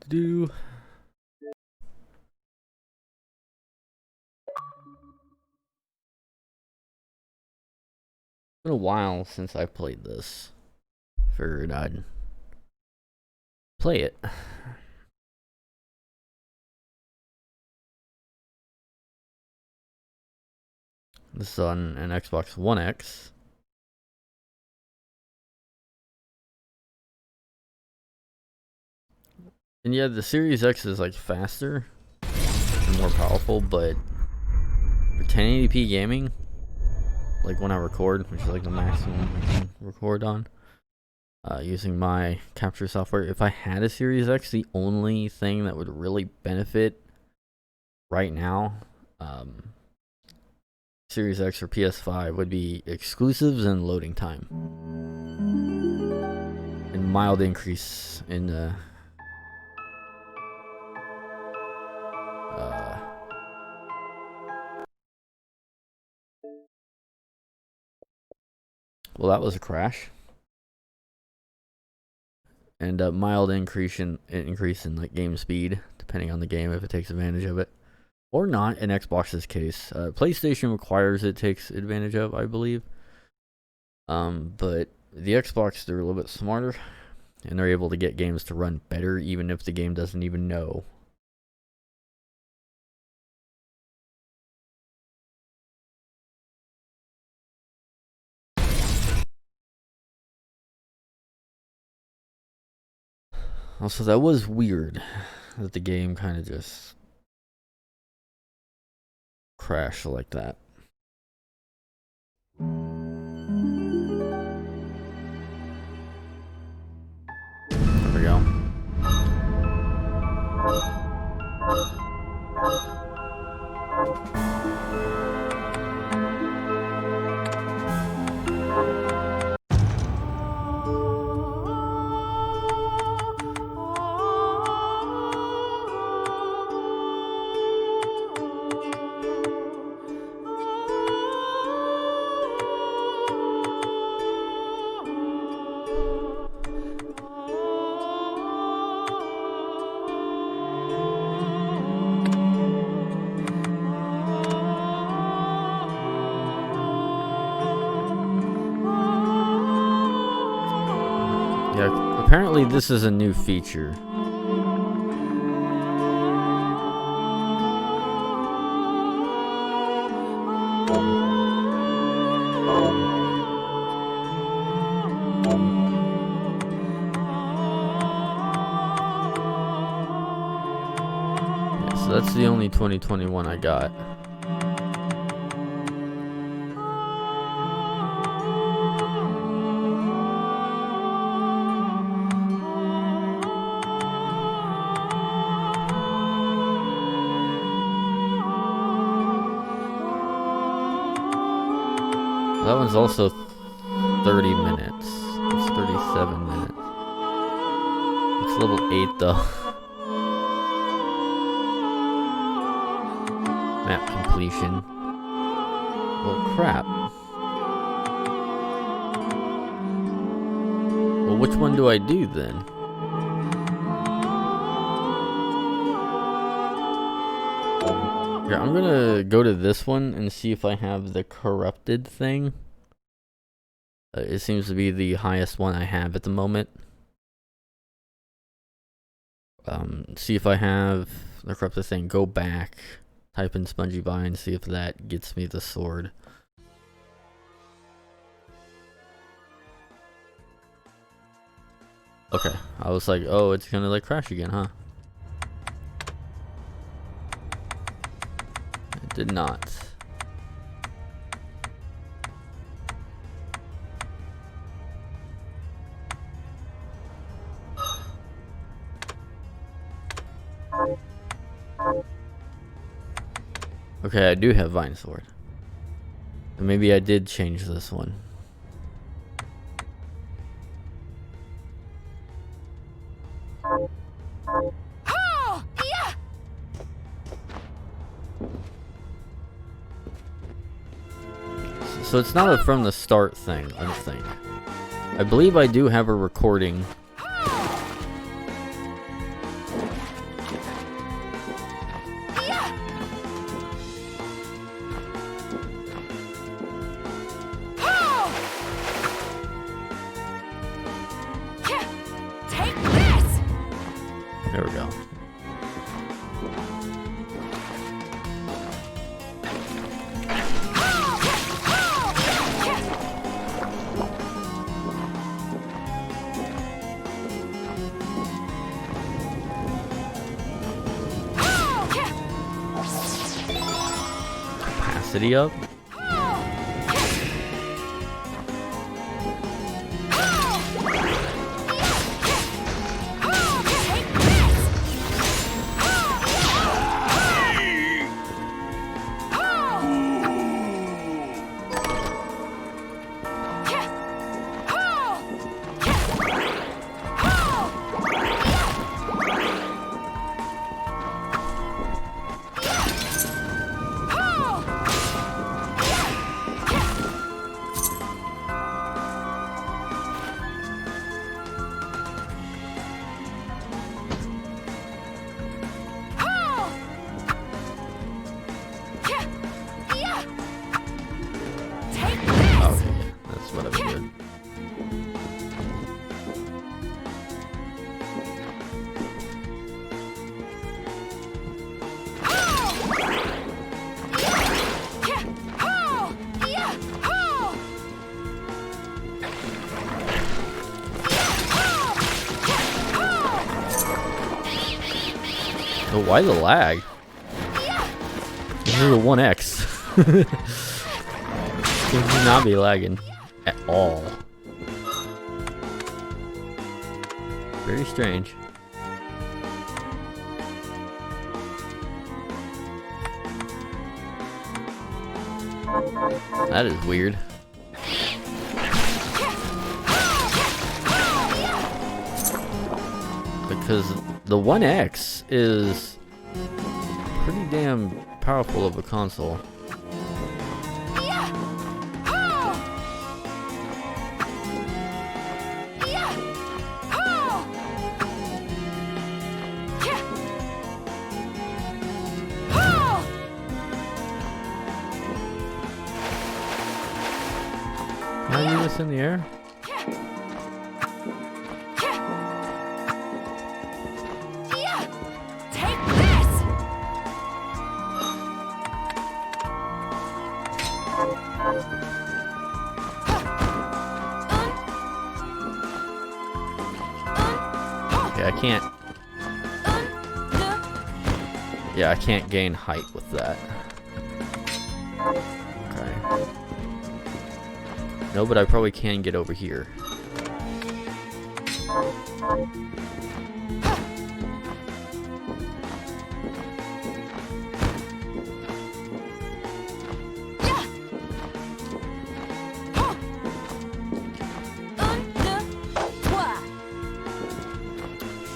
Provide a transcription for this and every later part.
Do. It's been a while since I played this. Figured I'd play it. This is on an Xbox One X. And yeah, the Series X is like faster and more powerful, but for 1080p gaming, like when I record, which is like the maximum I can record on, using my capture software, if I had a Series X, the only thing that would really benefit right now, Series X or PS5, would be exclusives and loading time. And mild increase in well, that was a crash. And a mild increase in like game speed, depending on the game, if it takes advantage of it or not. In Xbox's case, PlayStation requires it takes advantage of, I believe. But the Xbox, they're a little bit smarter, and they're able to get games to run better, even if the game doesn't even know. Also, that was weird that the game kind of just crashed like that. There we go. Yeah, apparently this is a new feature. Yeah, so that's the only 2021 I got. That one's also 30 minutes. It's 37 minutes. It's level 8 though. Map completion. Well, crap. Well, which one do I do then? Here, I'm gonna go to this one and see if I have the corrupted thing. It seems to be the highest one I have at the moment. See if I have the corrupted thing. Go back, type in Spongy Bind, see if that gets me the sword. Okay, I was like, oh, it's gonna like crash again, huh? It did not. Okay, I do have Vine Sword. And maybe I did change this one. Oh, yeah. So it's not a from the start thing, I don't think. I believe I do have a recording. Take this! There we go. Capacity up. Okay, that's what I was doing. Oh, why the lag? This is a 1X. It should not be lagging at all. Very strange. That is weird. Because the 1X is pretty damn powerful of a console. Can I do this in the air? Take this! Okay, I can't. Yeah, I can't gain height with that. Okay. No, but I probably can get over here.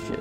Shit.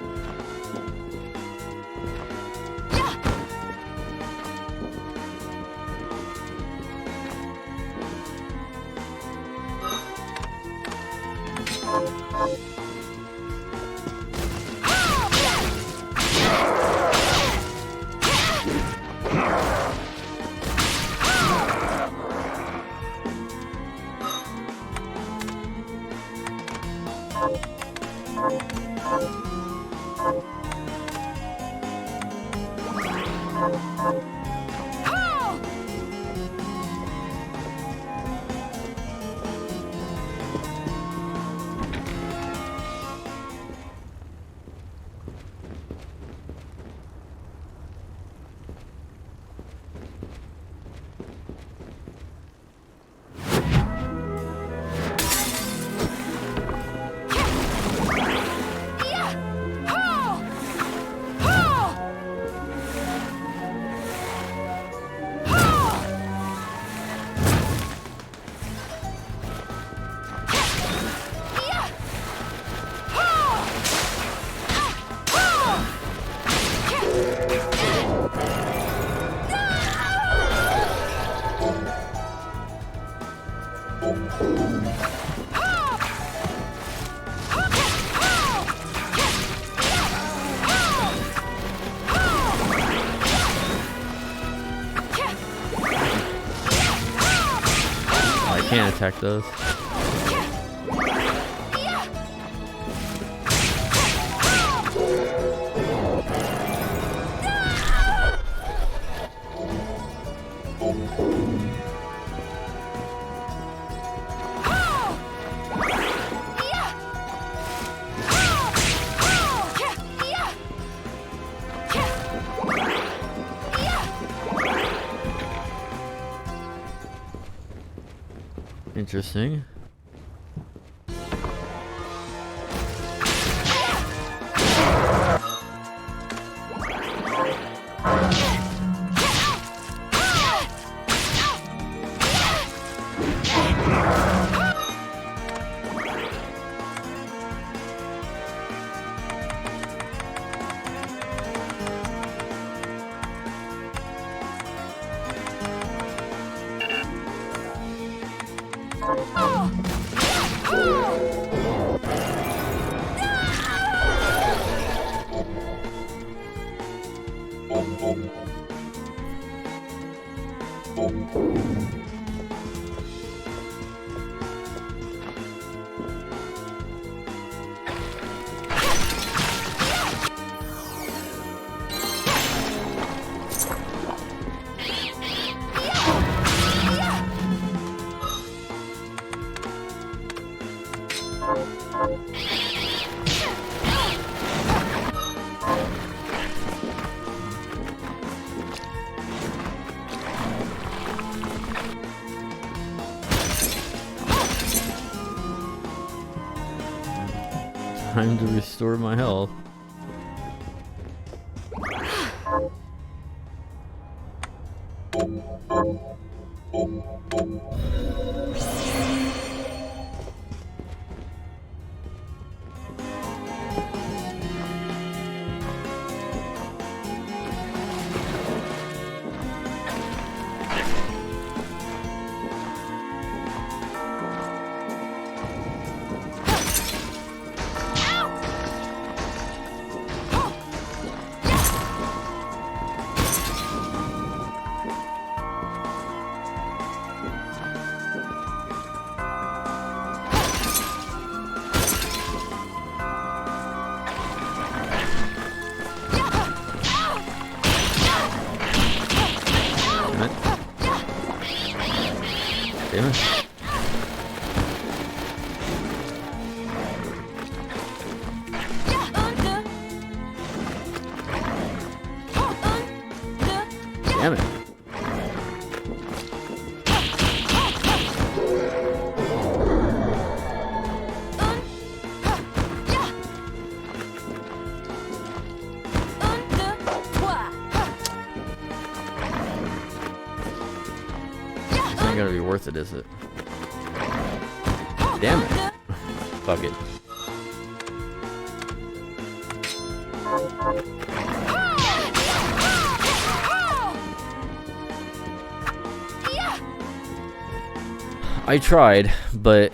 can't attack those. Interesting. Time to restore my health. Damn it. Damn it. This ain't gonna be worth it, is it? Damn it. Fuck it. I tried, but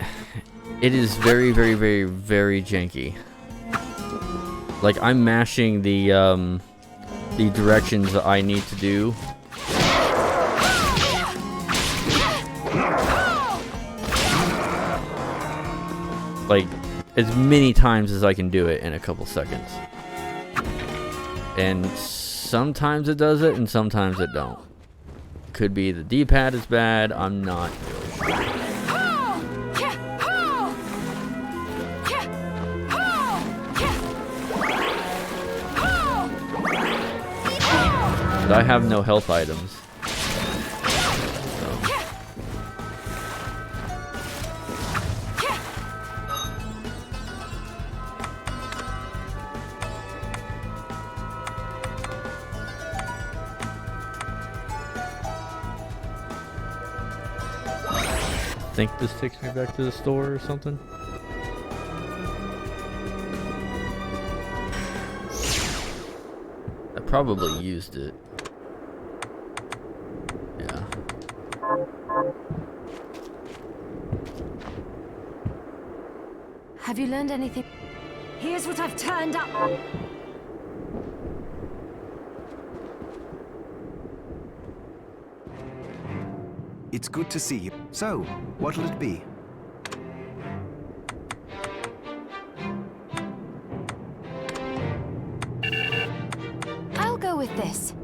it is very, very, very, very janky. Like, I'm mashing the directions that I need to do. Like, as many times as I can do it in a couple seconds. And sometimes it does it, and sometimes it don't. Could be the D-pad is bad, I'm not really sure. But I have no health items. I think this takes me back to the store or something. I probably used it. Yeah. Have you learned anything? Here's what I've turned up. It's good to see you. So, what'll it be? I'll go with this.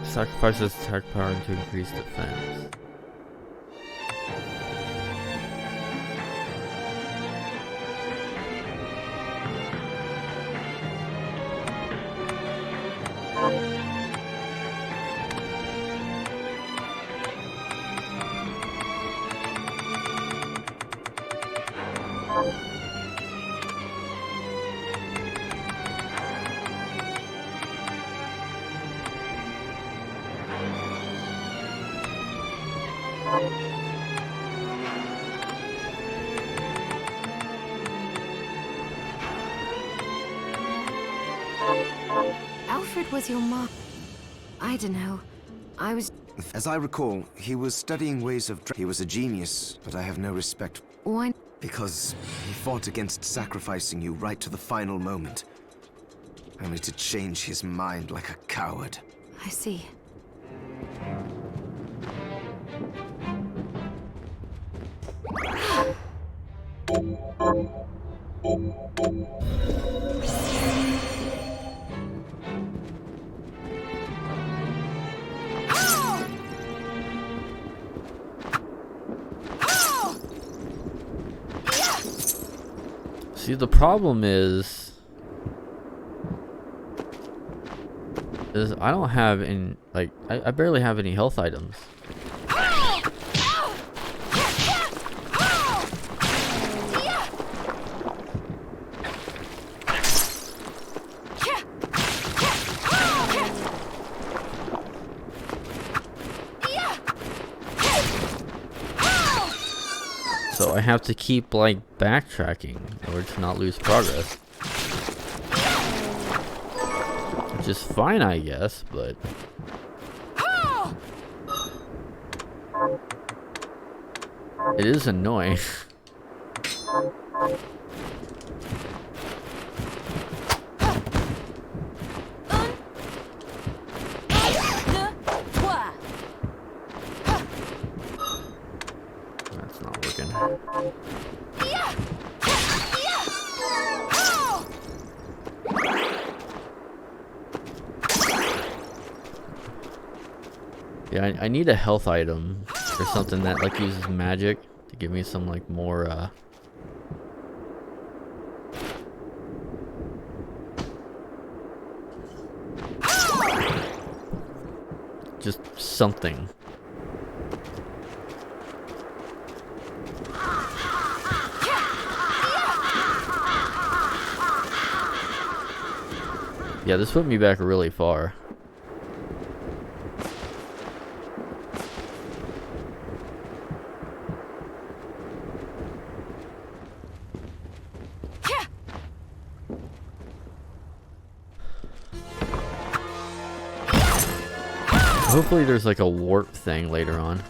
Sacrifices attack power to increase defense. Alfred was your mom. I don't know. I was... As I recall, he was studying ways of... He was a genius, but I have no respect. Why? Because he fought against sacrificing you right to the final moment. Only to change his mind like a coward. I see. See, the problem is I don't have any, like, I barely have any health items. So I have to keep, like, backtracking in order to not lose progress. Which is fine, I guess, but... it is annoying. That's not working. Yeah, I need a health item or something that, like, uses magic to give me some, like, more just something. Yeah, this put me back really far. Hopefully there's like a warp thing later on.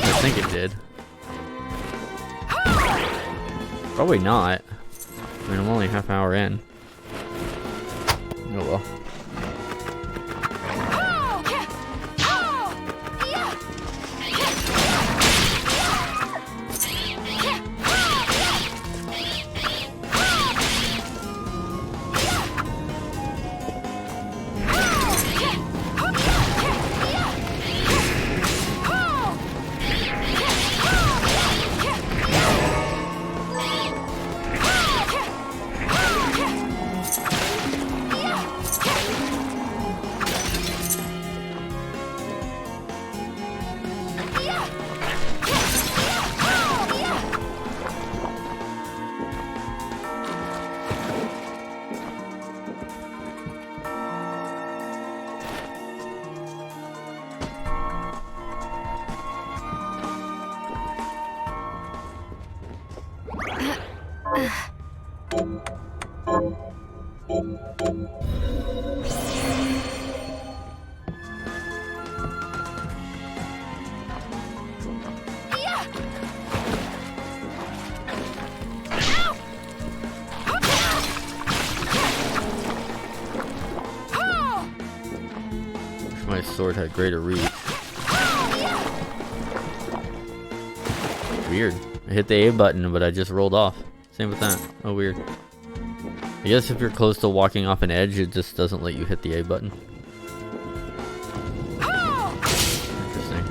I think it did. Probably not. I mean, I'm only a half hour in. Oh well. My sword had greater reach. Weird. I hit the A button, but I just rolled off. Same with that. Oh, weird. I guess if you're close to walking off an edge, it just doesn't let you hit the A button. Interesting.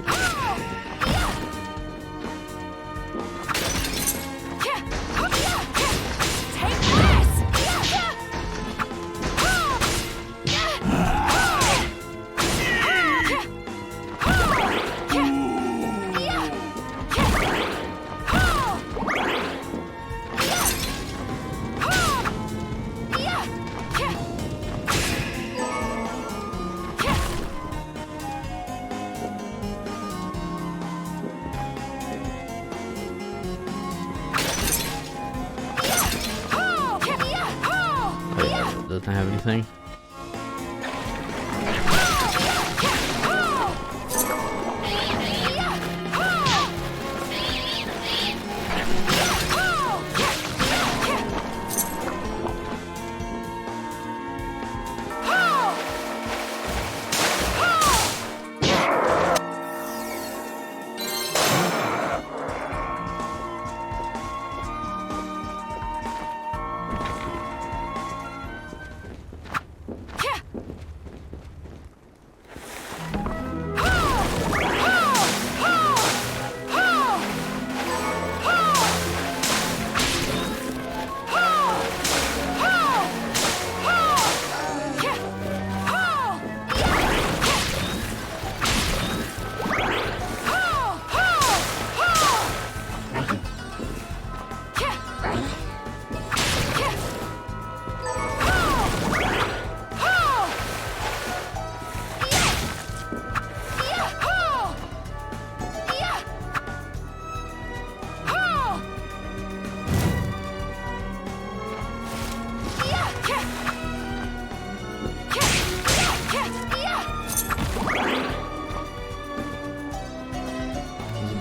Doesn't have anything.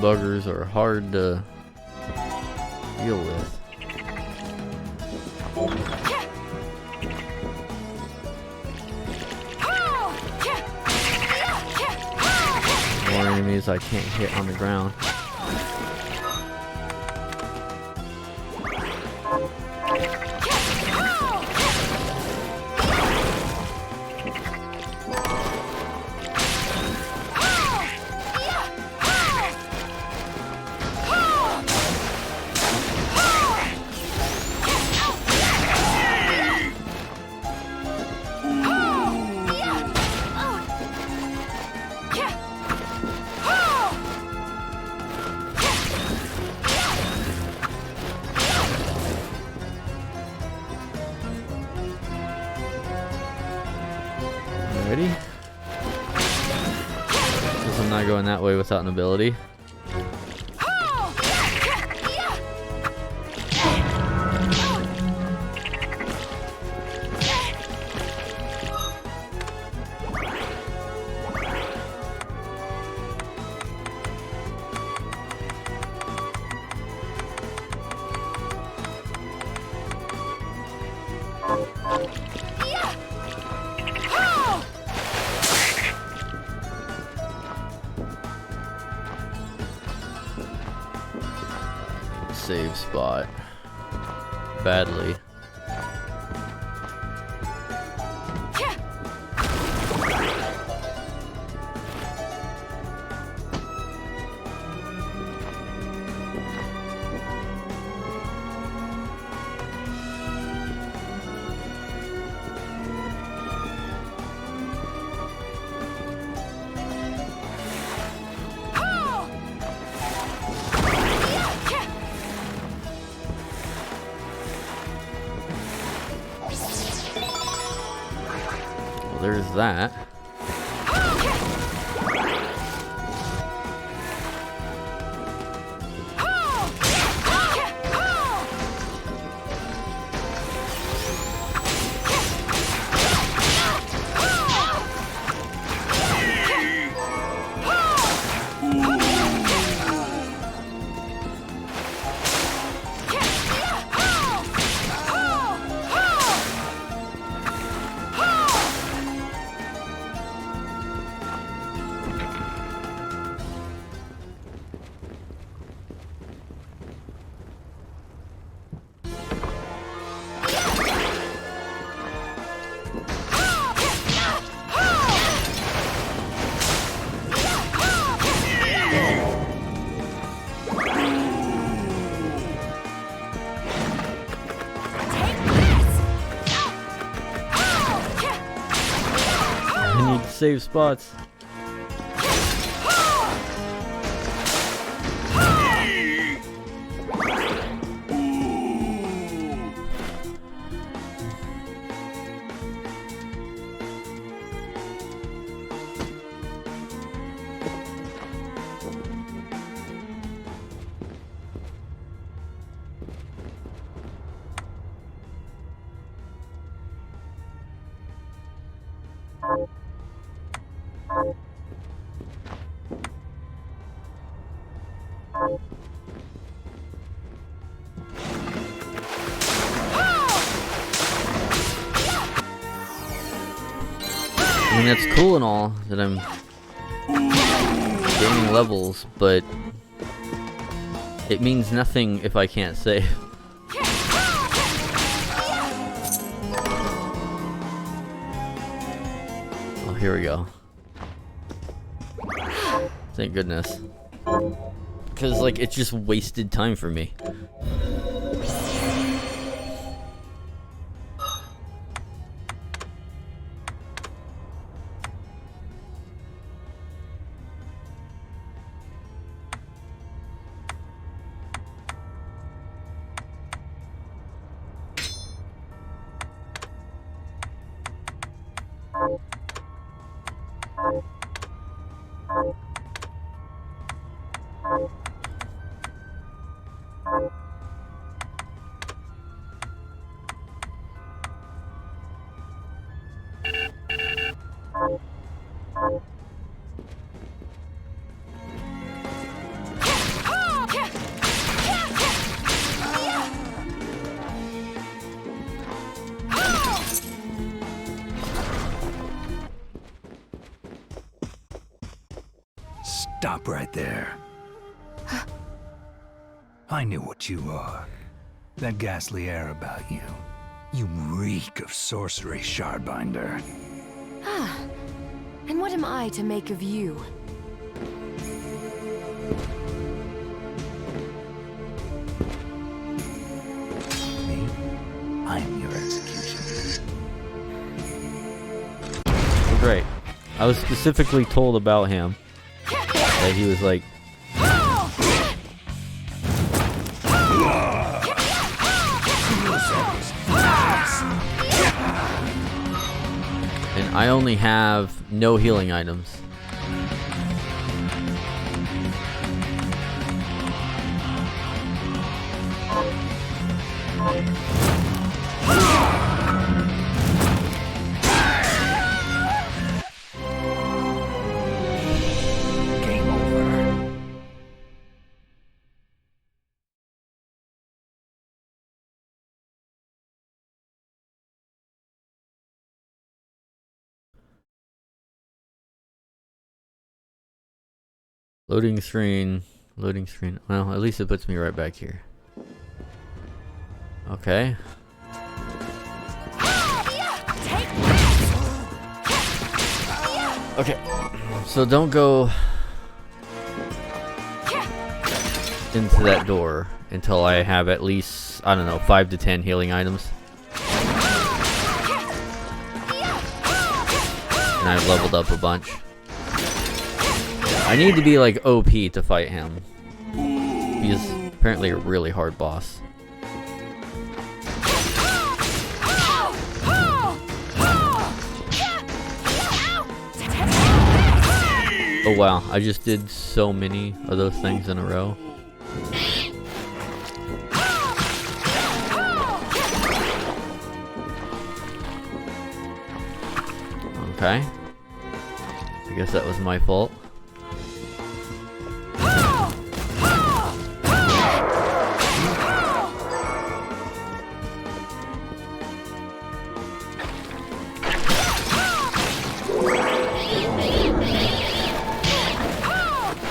Buggers are hard to deal with. More enemies I can't hit on the ground. Ready? Guess I'm not going that way without an ability. save spot badly. Well, there's that. I need to save spots. I mean, that's cool and all that I'm gaining levels, but it means nothing if I can't save. Oh, here we go. Thank goodness. Because, like, it's just wasted time for me. Stop right there. I knew what you are. That ghastly air about you. You reek of sorcery, Shardbinder. Ah. And what am I to make of you? Me? I am your executioner. Well, great. I was specifically told about him that he was like and I only have no healing items. Game over. Loading screen. Well, at least it puts me right back here. Okay. Okay. So don't go into that door until I have at least, I don't know, 5 to 10 healing items. And I've leveled up a bunch. I need to be like OP to fight him. He's apparently a really hard boss. Oh wow, I just did so many of those things in a row. Okay. I guess that was my fault.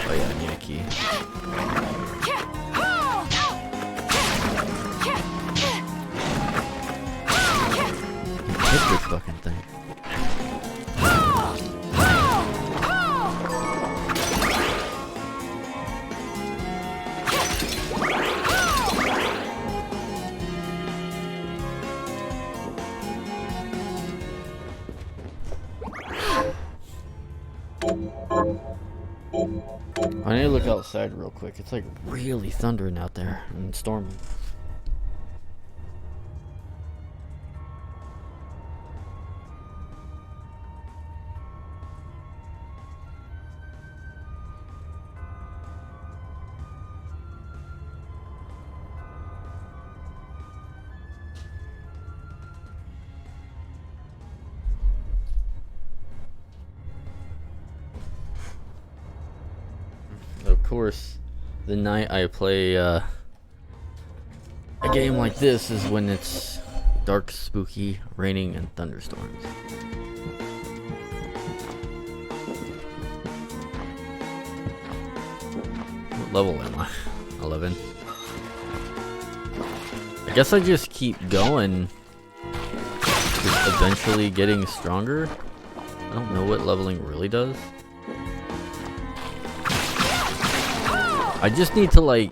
Oh yeah, I need a key. Hit this fucking thing. I need to look outside real quick. It's like really thundering out there and storming. Of course, the night I play a game like this is when it's dark, spooky, raining, and thunderstorms. What level am I? 11. I guess I just keep going, just eventually getting stronger. I don't know what leveling really does. I just need to like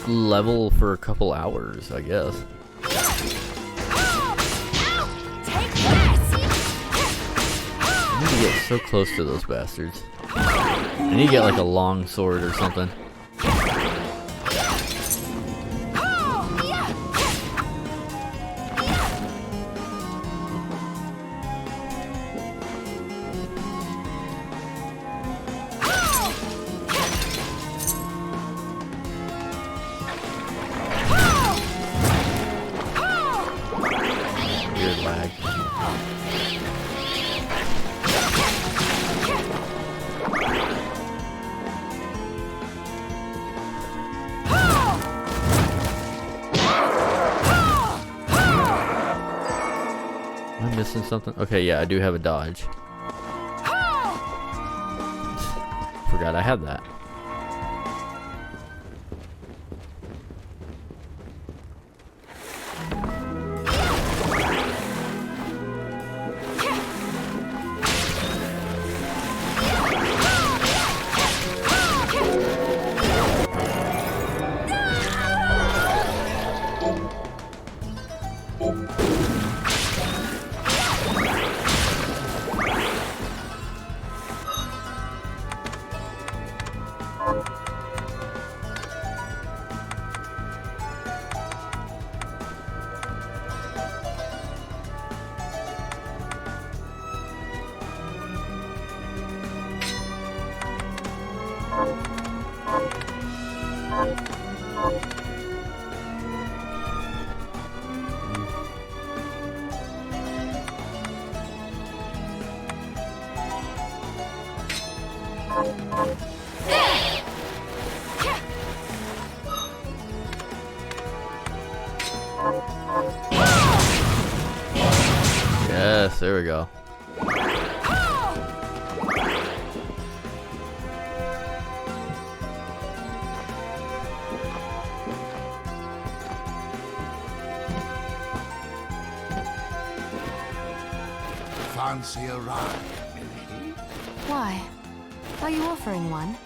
level for a couple hours, I guess. I need to get so close to those bastards. I need to get like a long sword or something. Weird lag. Am I missing something? Okay, yeah, I do have a dodge. Forgot I had that. Yes, there we go. fancy a ride, milady? Why? Are you offering one?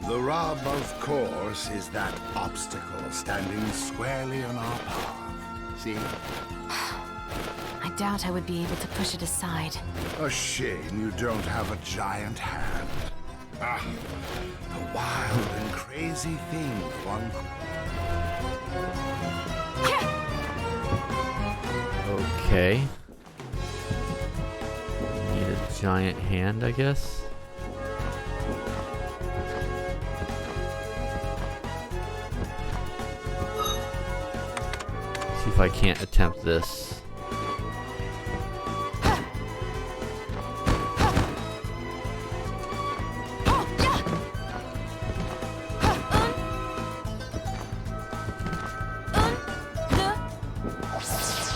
The rub, of course, is that obstacle standing squarely on our path. See? I doubt I would be able to push it aside. A shame you don't have a giant hand. Ah, the wild and crazy thing one... Okay. Need a giant hand, I guess. See if I can't attempt this.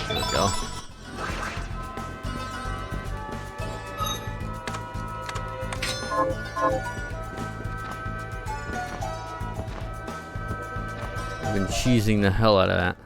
There we go. I've been cheesing the hell out of that.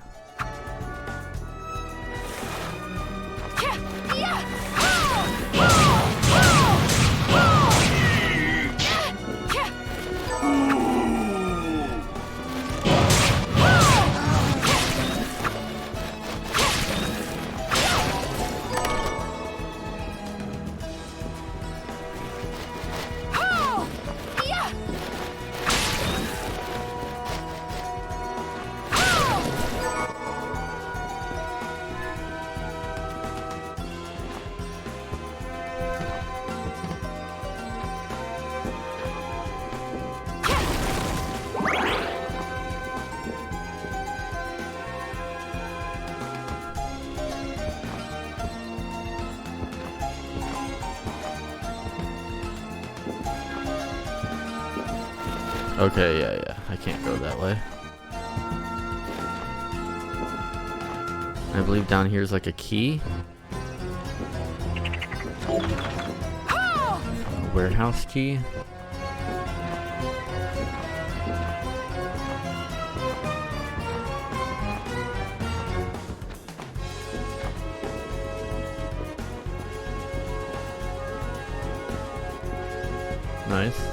Okay, yeah, I can't go that way. I believe down here is like a key. A warehouse key. Nice.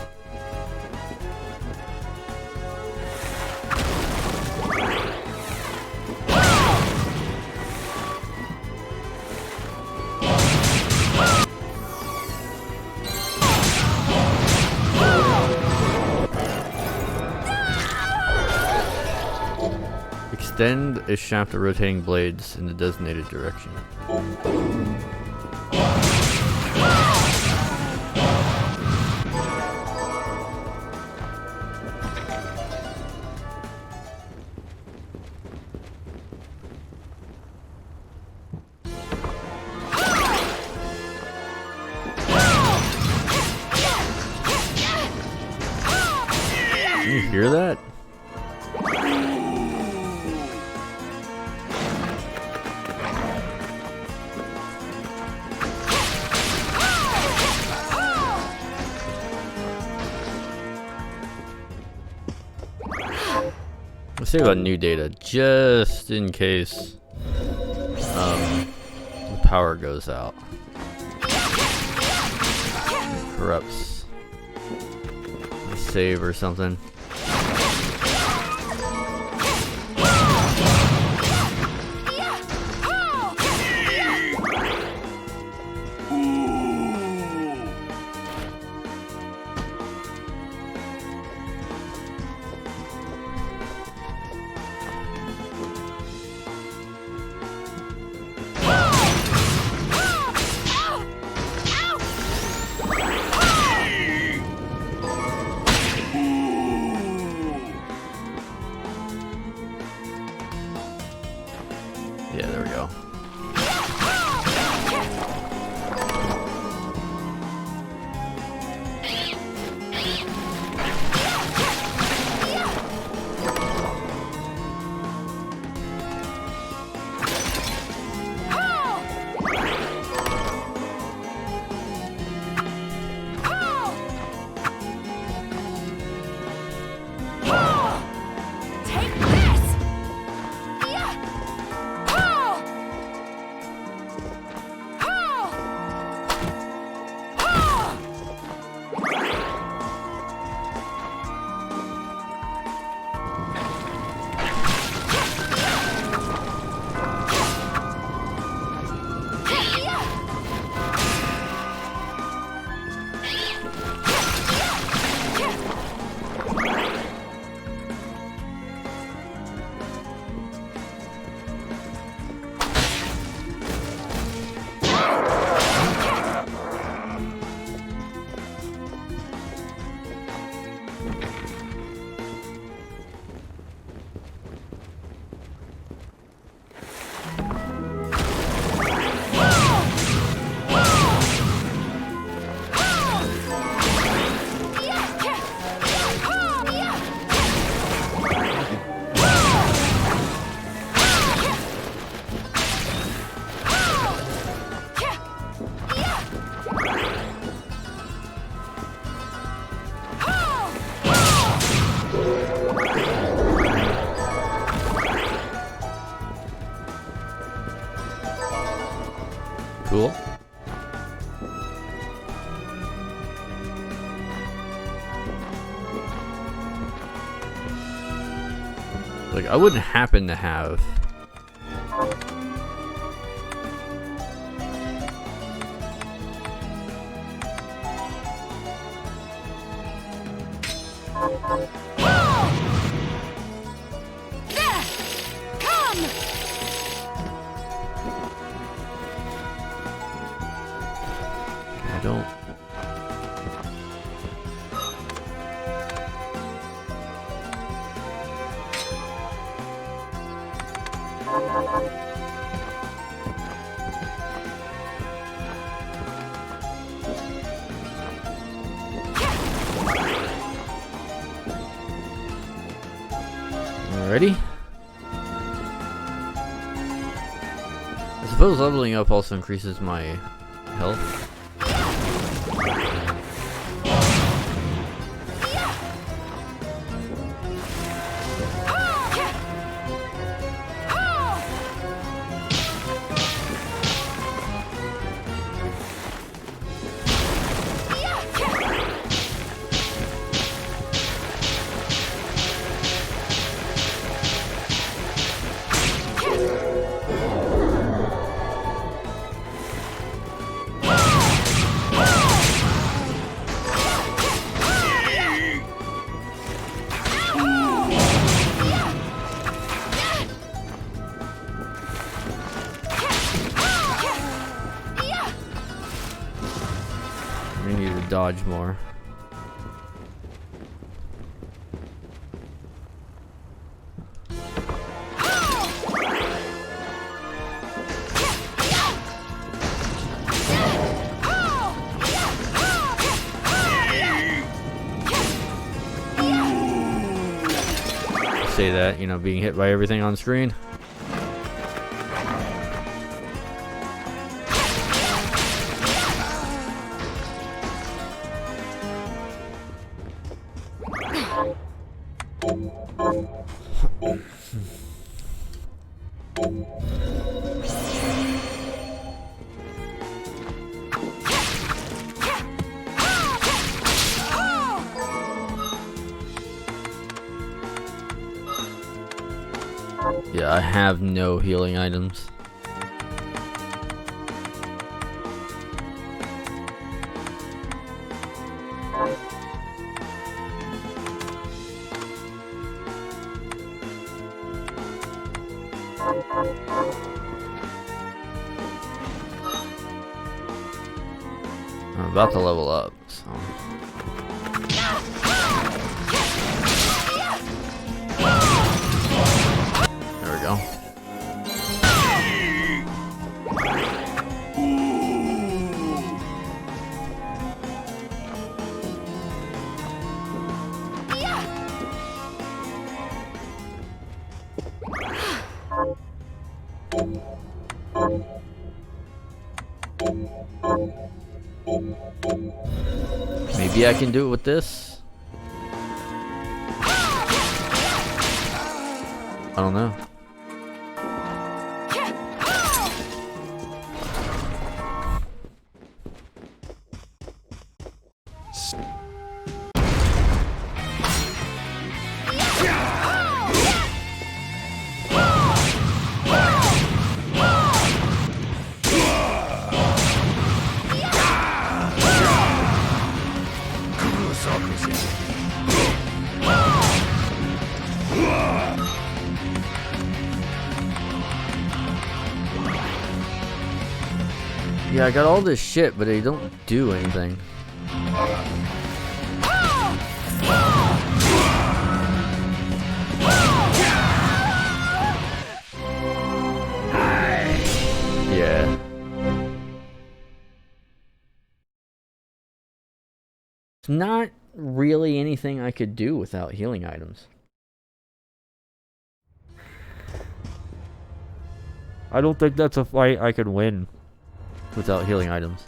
Extend a shaft of rotating blades in the designated direction. Can you hear that? Let's save on new data just in case the power goes out. It corrupts the save or something. Like, I wouldn't happen to have... I don't... Alrighty. I suppose leveling up also increases my health. We need to dodge more. Say that, you know, being hit by everything on screen. Yeah, I have no healing items. I'm about to level up, so. There we go. Maybe I can do it with this. I don't know. Yeah, I got all this shit, but they don't do anything. Yeah. It's not really anything I could do without healing items. I don't think that's a fight I could win without healing items.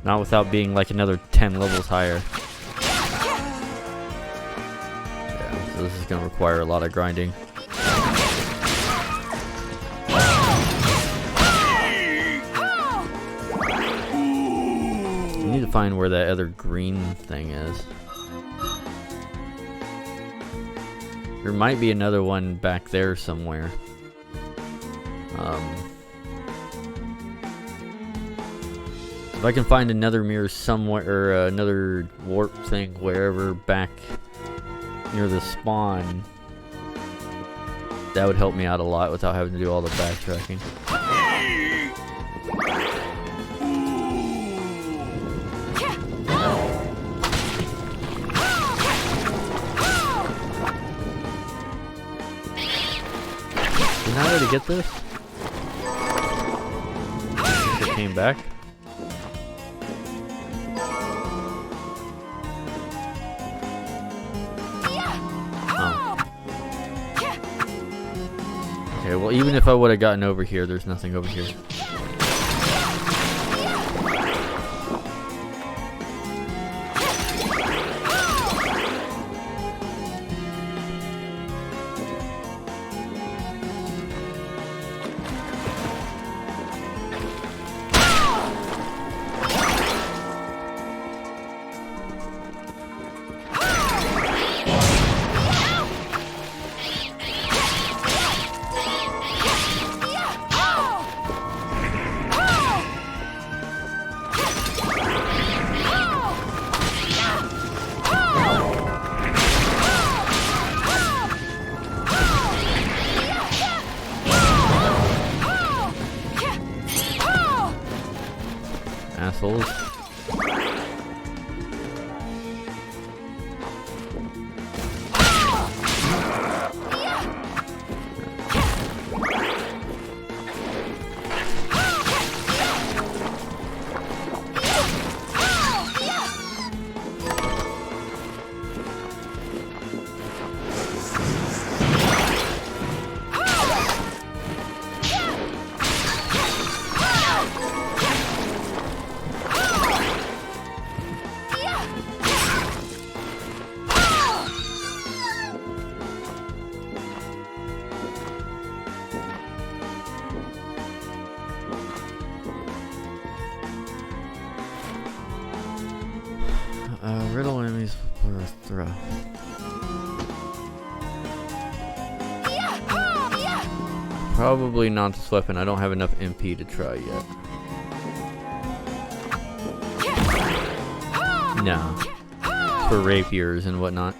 Not without being like another 10 levels higher. Yeah, so this is gonna require a lot of grinding. I need to find where that other green thing is. There might be another one back there somewhere. If I can find another mirror somewhere, or another warp thing wherever back near the spawn, that would help me out a lot without having to do all the backtracking. Didn't I already get this? It came back. Okay, well, even if I would have gotten over here, there's nothing over here. Assholes. Riddle enemies for a throw. Probably not this weapon. I don't have enough MP to try yet. No. For rapiers and whatnot.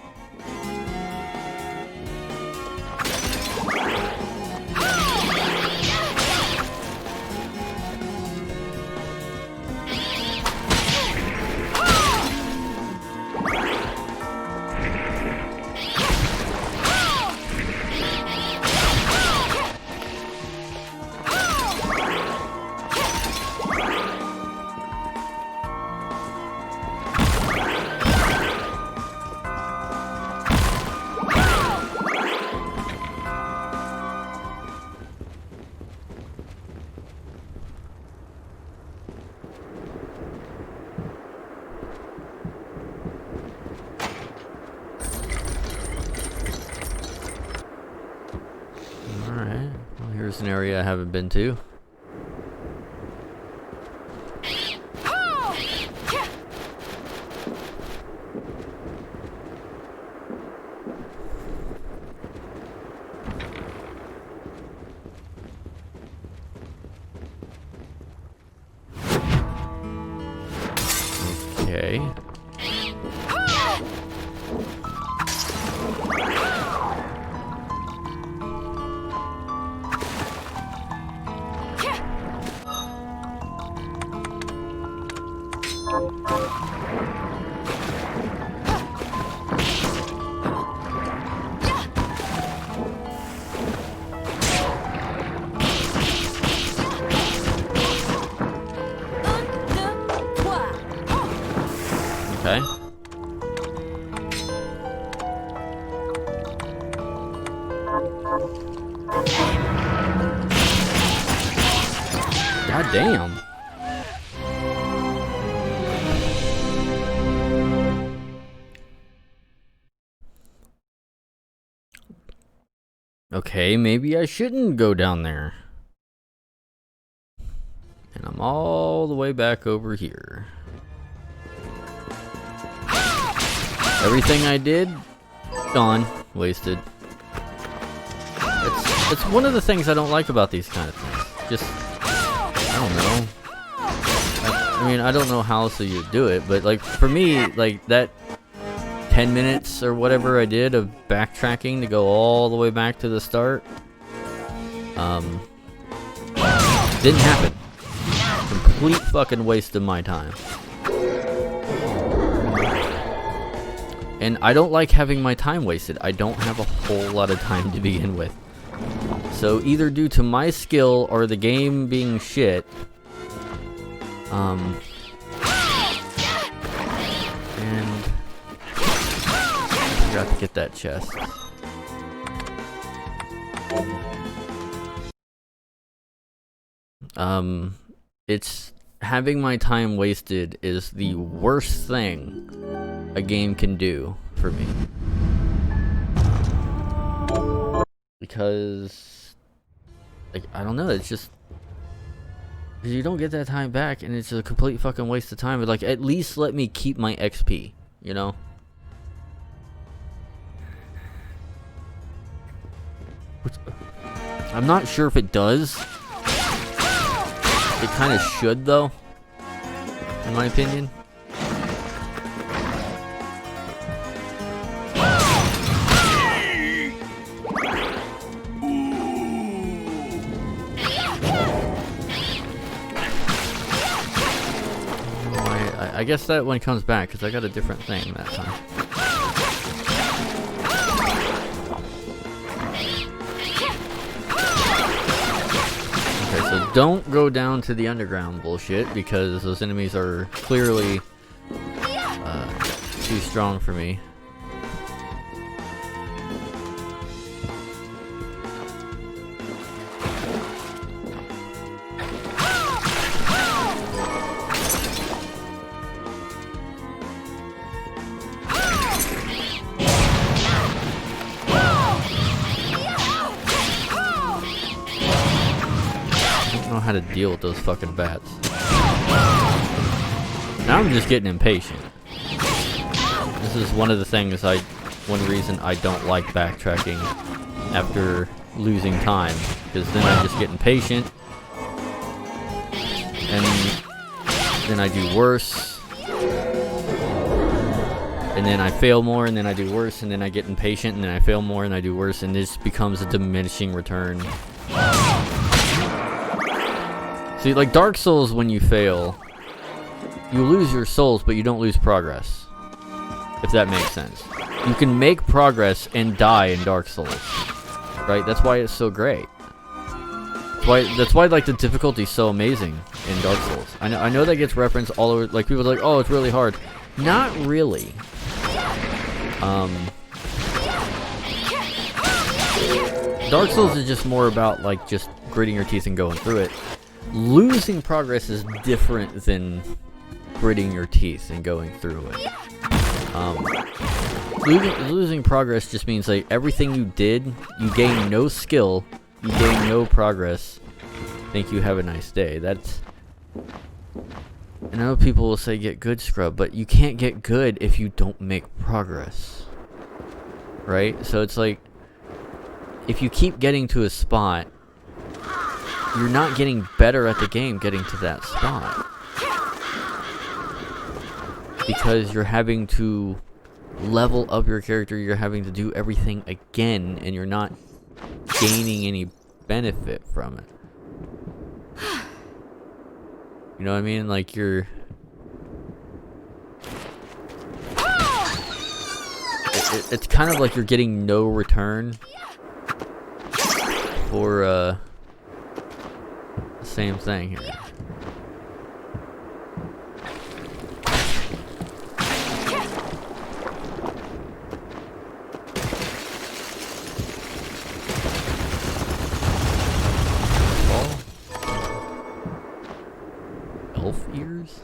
Alright, well, here's an area I haven't been to. Okay. Okay. God damn. Okay, maybe I shouldn't go down there. And I'm all the way back over here. Everything I did, gone, wasted. It's one of the things I don't like about these kind of things. Just, I don't know. I mean, I don't know how else you do it, but like for me, like that 10 minutes or whatever I did of backtracking to go all the way back to the start, didn't happen. Complete fucking waste of my time. And I don't like having my time wasted. I don't have a whole lot of time to begin with. So either due to my skill or the game being shit, and I forgot to get that chest. It's having my time wasted is the worst thing a game can do for me. Because, like, I don't know, it's just, you don't get that time back, and it's a complete fucking waste of time. But like, at least let me keep my XP, you know? I'm not sure if it does. It kind of should, though, in my opinion. I guess that one comes back because I got a different thing that time. Okay, so don't go down to the underground bullshit because those enemies are clearly too strong for me. How to deal with those fucking bats. Now I'm just getting impatient. This is one of the things one reason I don't like backtracking after losing time, because then I just get impatient and then I do worse, and then I fail more, and then I do worse, and then I get impatient, and then I fail more, and I do worse, and this becomes a diminishing return. See, like Dark Souls, when you fail, you lose your souls, but you don't lose progress. If that makes sense. You can make progress and die in Dark Souls. Right? That's why it's so great. That's why like the difficulty is so amazing in Dark Souls. I know that gets referenced all over, like people are like, oh, it's really hard. Not really. Dark Souls is just more about like just gritting your teeth and going through it. Losing progress is different than gritting your teeth and going through it. Losing progress just means like everything you did, you gain no skill, you gain no progress. Think you have a nice day. That's. I know people will say get good, scrub, but you can't get good if you don't make progress. Right? So it's like, if you keep getting to a spot, you're not getting better at the game getting to that spot. Because you're having to level up your character, you're having to do everything again, and you're not gaining any benefit from it. You know what I mean? Like it's kind of like you're getting no return for the same thing here. Elf ears?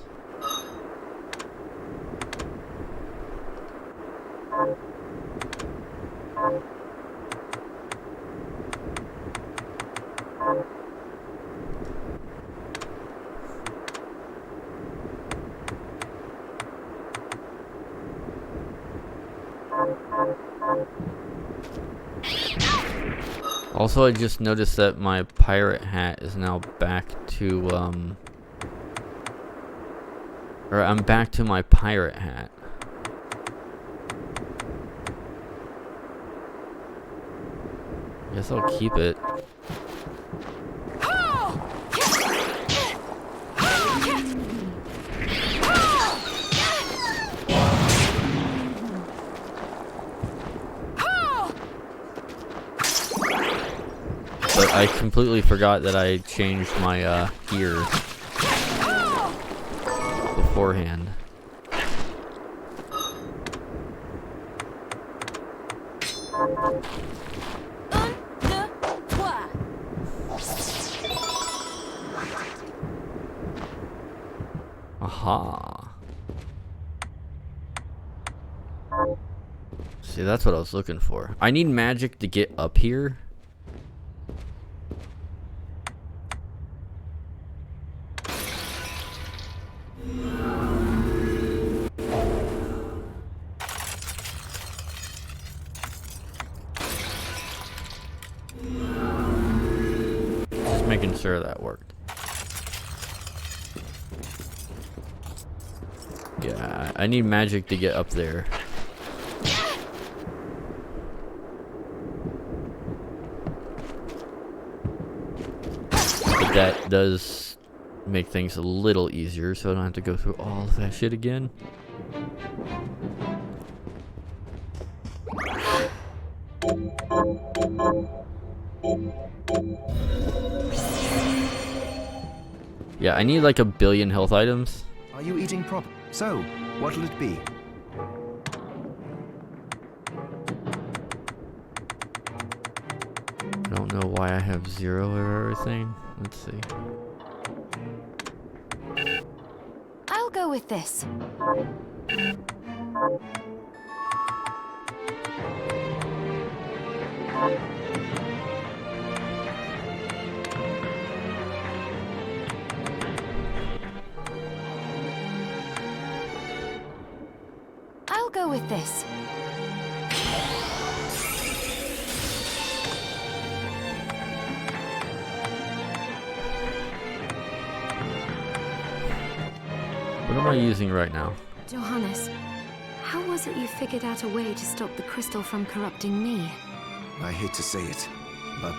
Also, I just noticed that my pirate hat is now back to, or I'm back to my pirate hat. Guess I'll keep it. But I completely forgot that I changed my gear beforehand. Aha. See, that's what I was looking for. I need magic to get up here. Just making sure that worked. Yeah, I need magic to get up there. But that does make things a little easier, so I don't have to go through all of that shit again. Yeah, I need like 1 billion health items. Are you eating proper? So, what'll it be? I don't know why I have 0 of everything. Let's see. I'll go with this. I'll go with this. What am I using right now? Johannes, how was it you figured out a way to stop the crystal from corrupting me? I hate to say it, but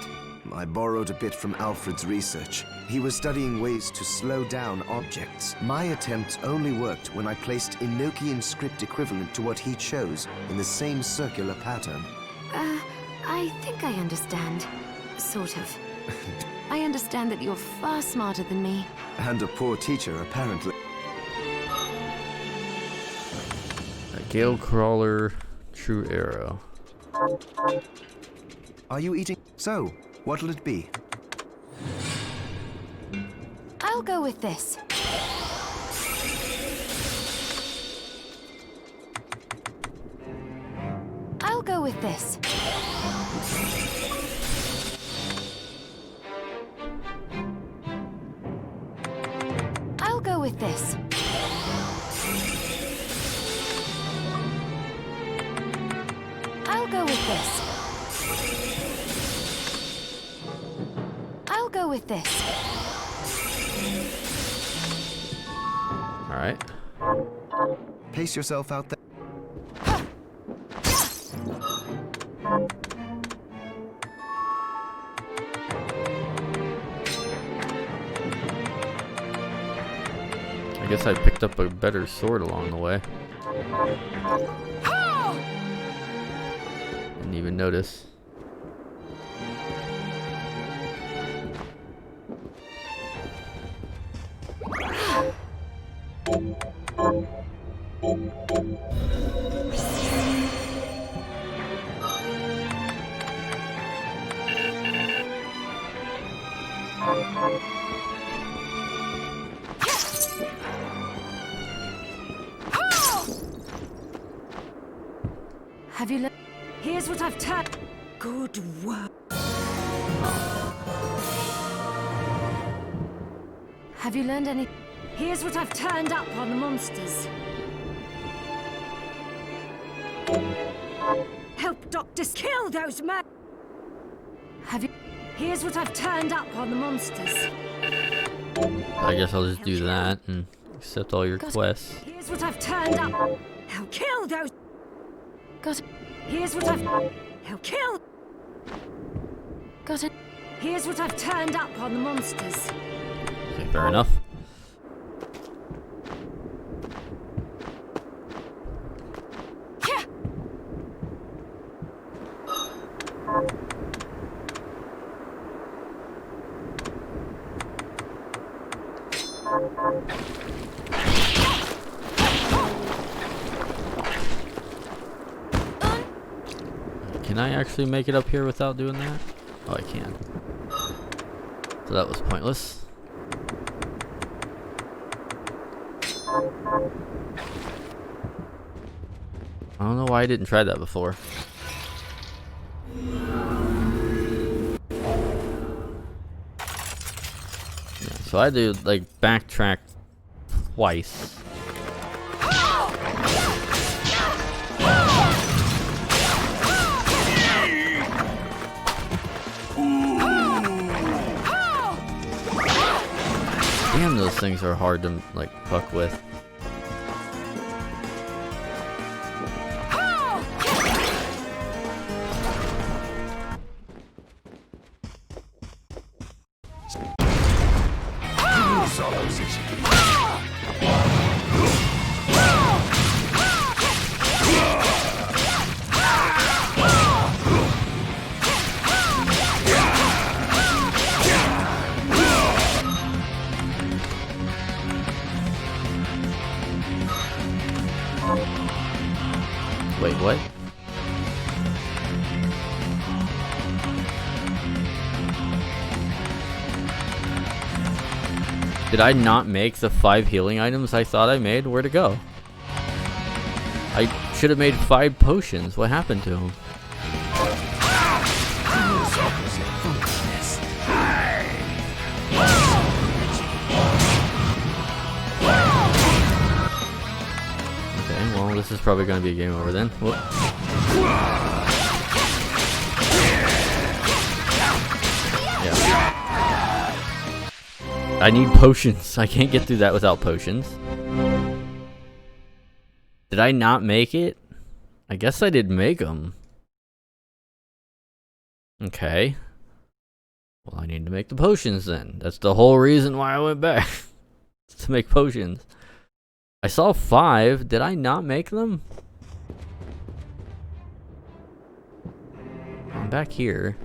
I borrowed a bit from Alfred's research. He was studying ways to slow down objects. My attempts only worked when I placed Enochian script equivalent to what he chose in the same circular pattern. I think I understand. Sort of. I understand that you're far smarter than me. And a poor teacher, apparently. A Gale Crawler, True Arrow. Are you eating? So, what'll it be? I'll go with this. I'll go with this. I'll go with this. I'll go with this. I'll go with this. All right. Pace yourself out there. I guess I picked up a better sword along the way. Didn't even notice. Have you learned? Here's what I've turned. Good work. Have you learned any? Here's what I've turned up on the monsters. Help doctors kill those men. Have you? Here's what I've turned up on the monsters. I guess I'll just do that and accept all your quests. Here's what I've turned up. I'll kill those. Got it. Here's what I'll kill. Got it. Here's what I've turned up on the monsters. Okay, fair enough. Can I actually make it up here without doing that? Oh, I can. So that was pointless. I don't know why I didn't try that before. Yeah, so I had to like backtrack twice. Damn, those things are hard to like fuck with. Wait, what? Did I not make the 5 healing items I thought I made? Where'd it go? I should have made 5 potions. What happened to them? Okay, well, this is probably going to be a game over then. Whoop. Yeah. I need potions. I can't get through that without potions. Did I not make it? I guess I did make them. Okay. Well, I need to make the potions then. That's the whole reason why I went back. To make potions. I saw 5. Did I not make them? I'm back here.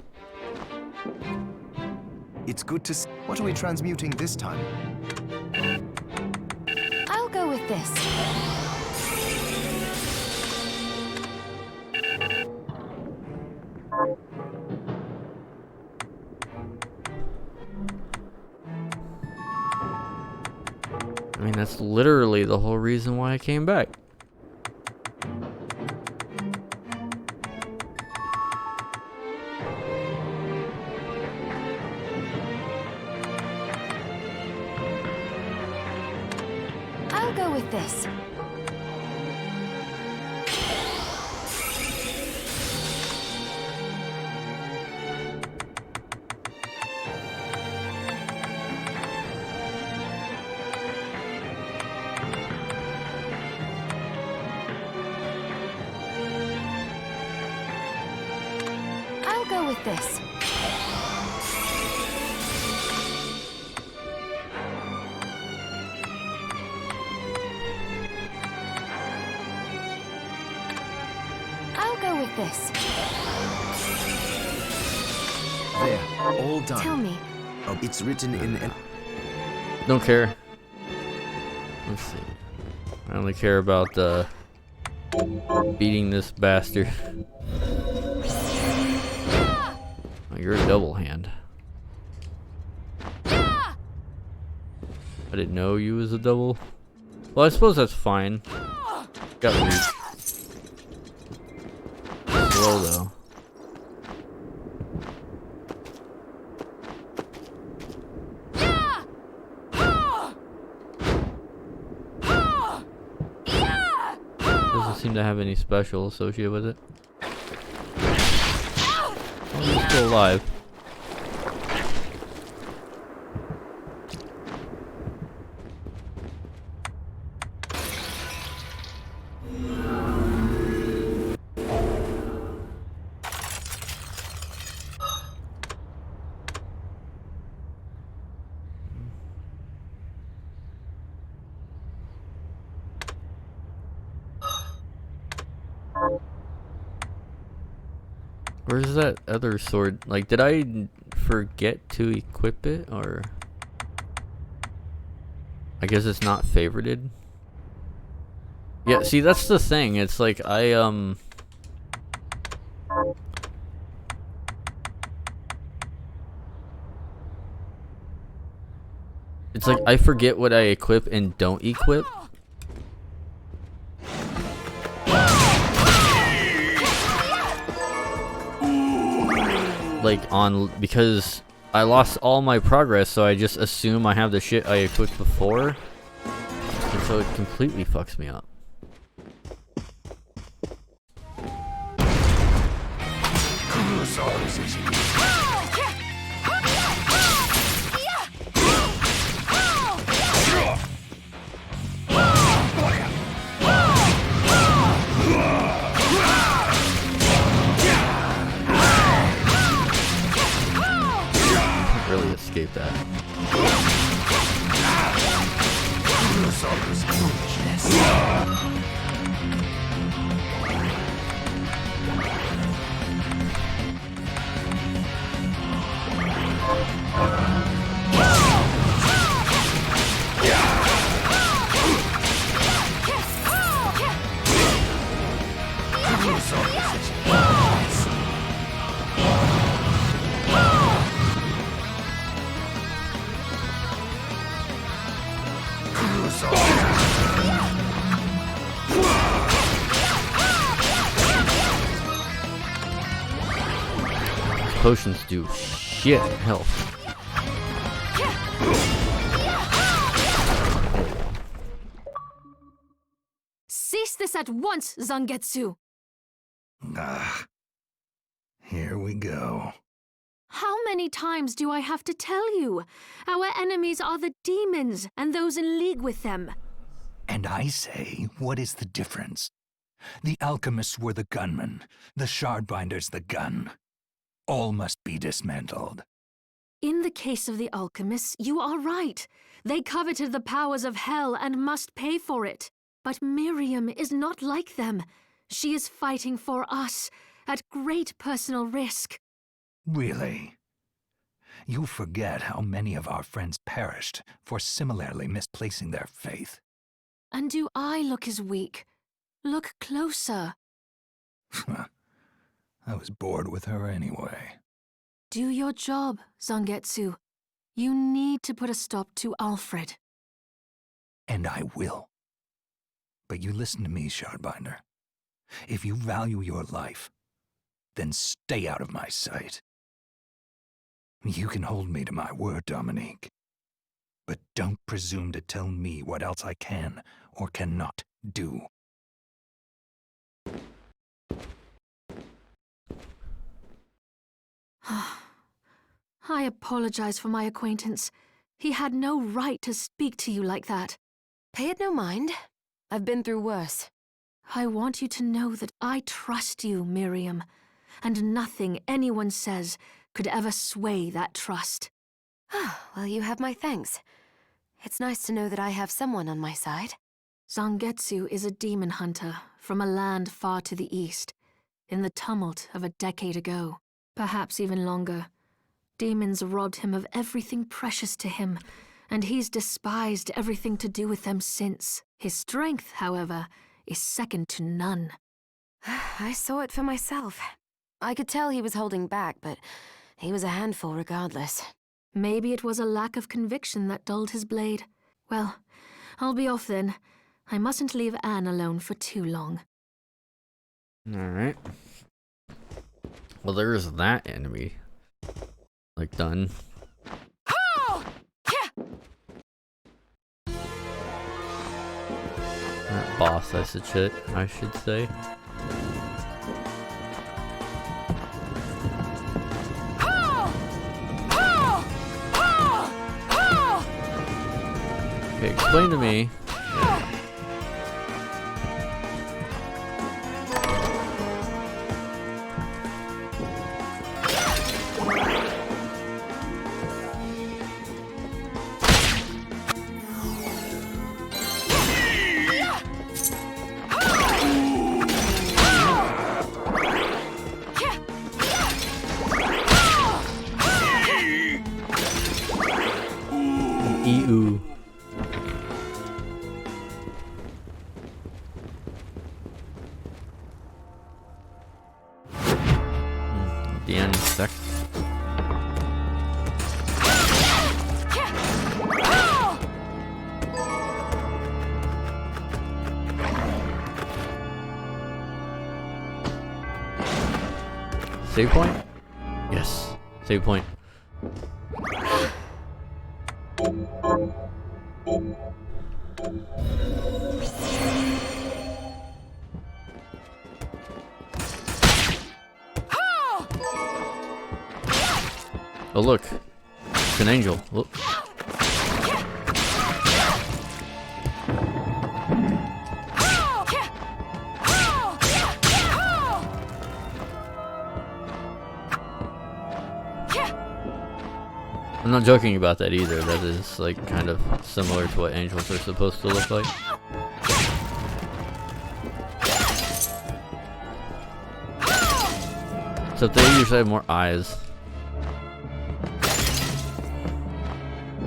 It's good to see. What are we transmuting this time? I'll go with this. I mean, that's literally the whole reason why I came back. I'll go with this. I'll go with this. I'll go with this. There, all done. Tell me. Oh, it's written in an... Don't care. Let's see. I only care about beating this bastard. Oh, you're a double hand. I didn't know you was a double. Well, I suppose that's fine. Got weak. Slow though. Doesn't seem to have any special associated with it. Oh, he's still alive. Where's that other sword? Like, did I forget to equip it, or I guess it's not favorited? Yeah, see, that's the thing. It's like it's like I forget what I equip and don't equip. Like because I lost all my progress, so I just assume I have the shit I equipped before, and so it completely fucks me up. Really escape that. Potions do shit health. Cease this at once, Zangetsu! Ah, here we go. How many times do I have to tell you? Our enemies are the demons and those in league with them. And I say, what is the difference? The alchemists were the gunmen, the shardbinders the gun. All must be dismantled. In the case of the alchemists, you are right. They coveted the powers of hell and must pay for it. But Miriam is not like them. She is fighting for us, at great personal risk. Really? You forget how many of our friends perished for similarly misplacing their faith. And do I look as weak? Look closer. I was bored with her anyway. Do your job, Zangetsu. You need to put a stop to Alfred. And I will. But you listen to me, Shardbinder. If you value your life, then stay out of my sight. You can hold me to my word, Dominique. But don't presume to tell me what else I can or cannot do. I apologize for my acquaintance. He had no right to speak to you like that. Pay it no mind. I've been through worse. I want you to know that I trust you, Miriam, and nothing anyone says could ever sway that trust. Well, you have my thanks. It's nice to know that I have someone on my side. Zangetsu is a demon hunter from a land far to the east, in the tumult of a decade ago, perhaps even longer. Demons robbed him of everything precious to him, and he's despised everything to do with them since. His strength, however, is second to none. I saw it for myself. I could tell he was holding back, but he was a handful regardless. Maybe it was a lack of conviction that dulled his blade. Well, I'll be off then. I mustn't leave Anne alone for too long. Alright. Well, there's that enemy. Like, done. That boss, I should say. Okay, explain to me. EU. The end sec. Save point? Yes. Save point. Oh look, it's an angel. Look. I'm not joking about that either. That is like kind of similar to what angels are supposed to look like. Except they usually have more eyes.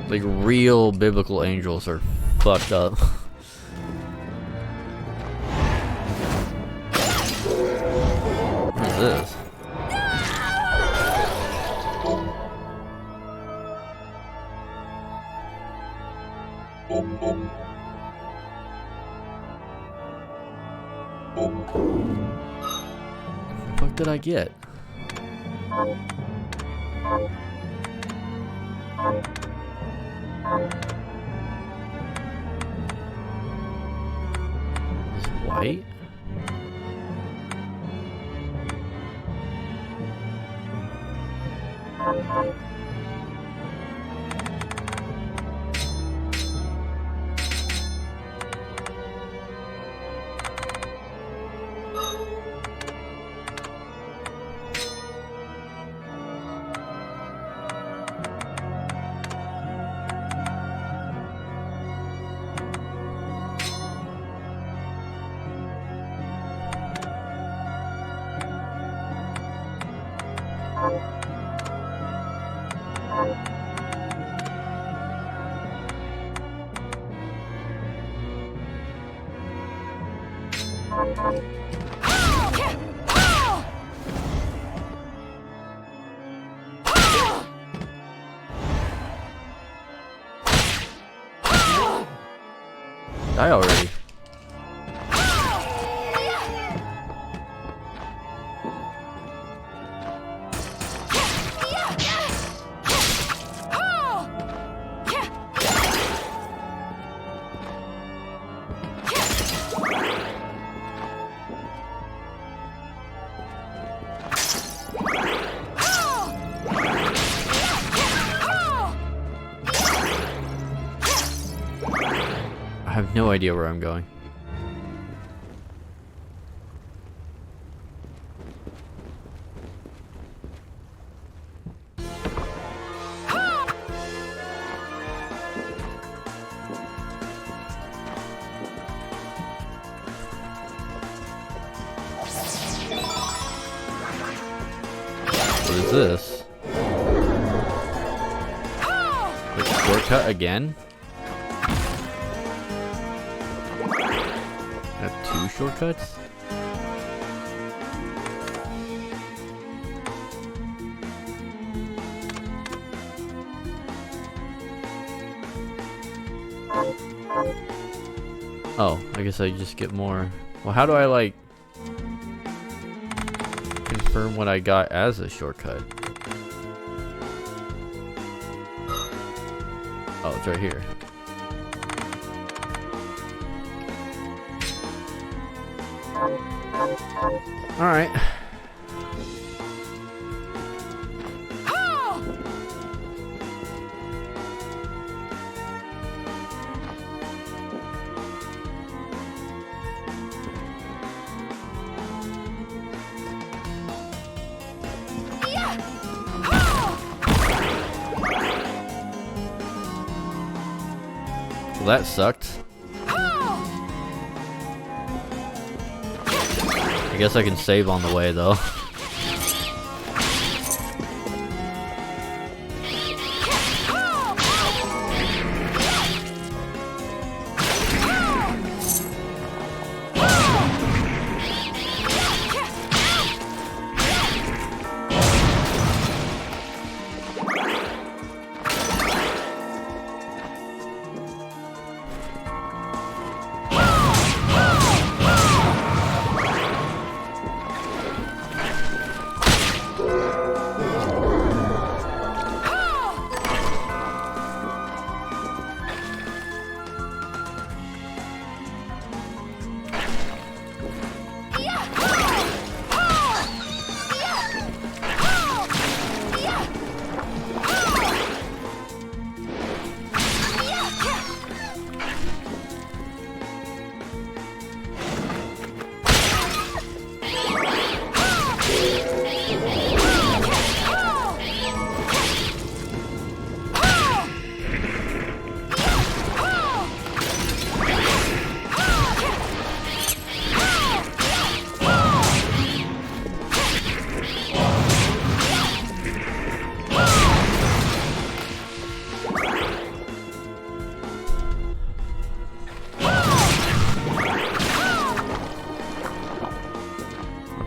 Like real biblical angels are fucked up. What is this? What the fuck did I get? It's white? Die already. I have no idea where I'm going. What is this? The shortcut again? Got two shortcuts? Oh, I guess I just get more. Well, how do I like confirm what I got as a shortcut? Oh, it's right here. All right. Well, that sucked. I guess I can save on the way, though.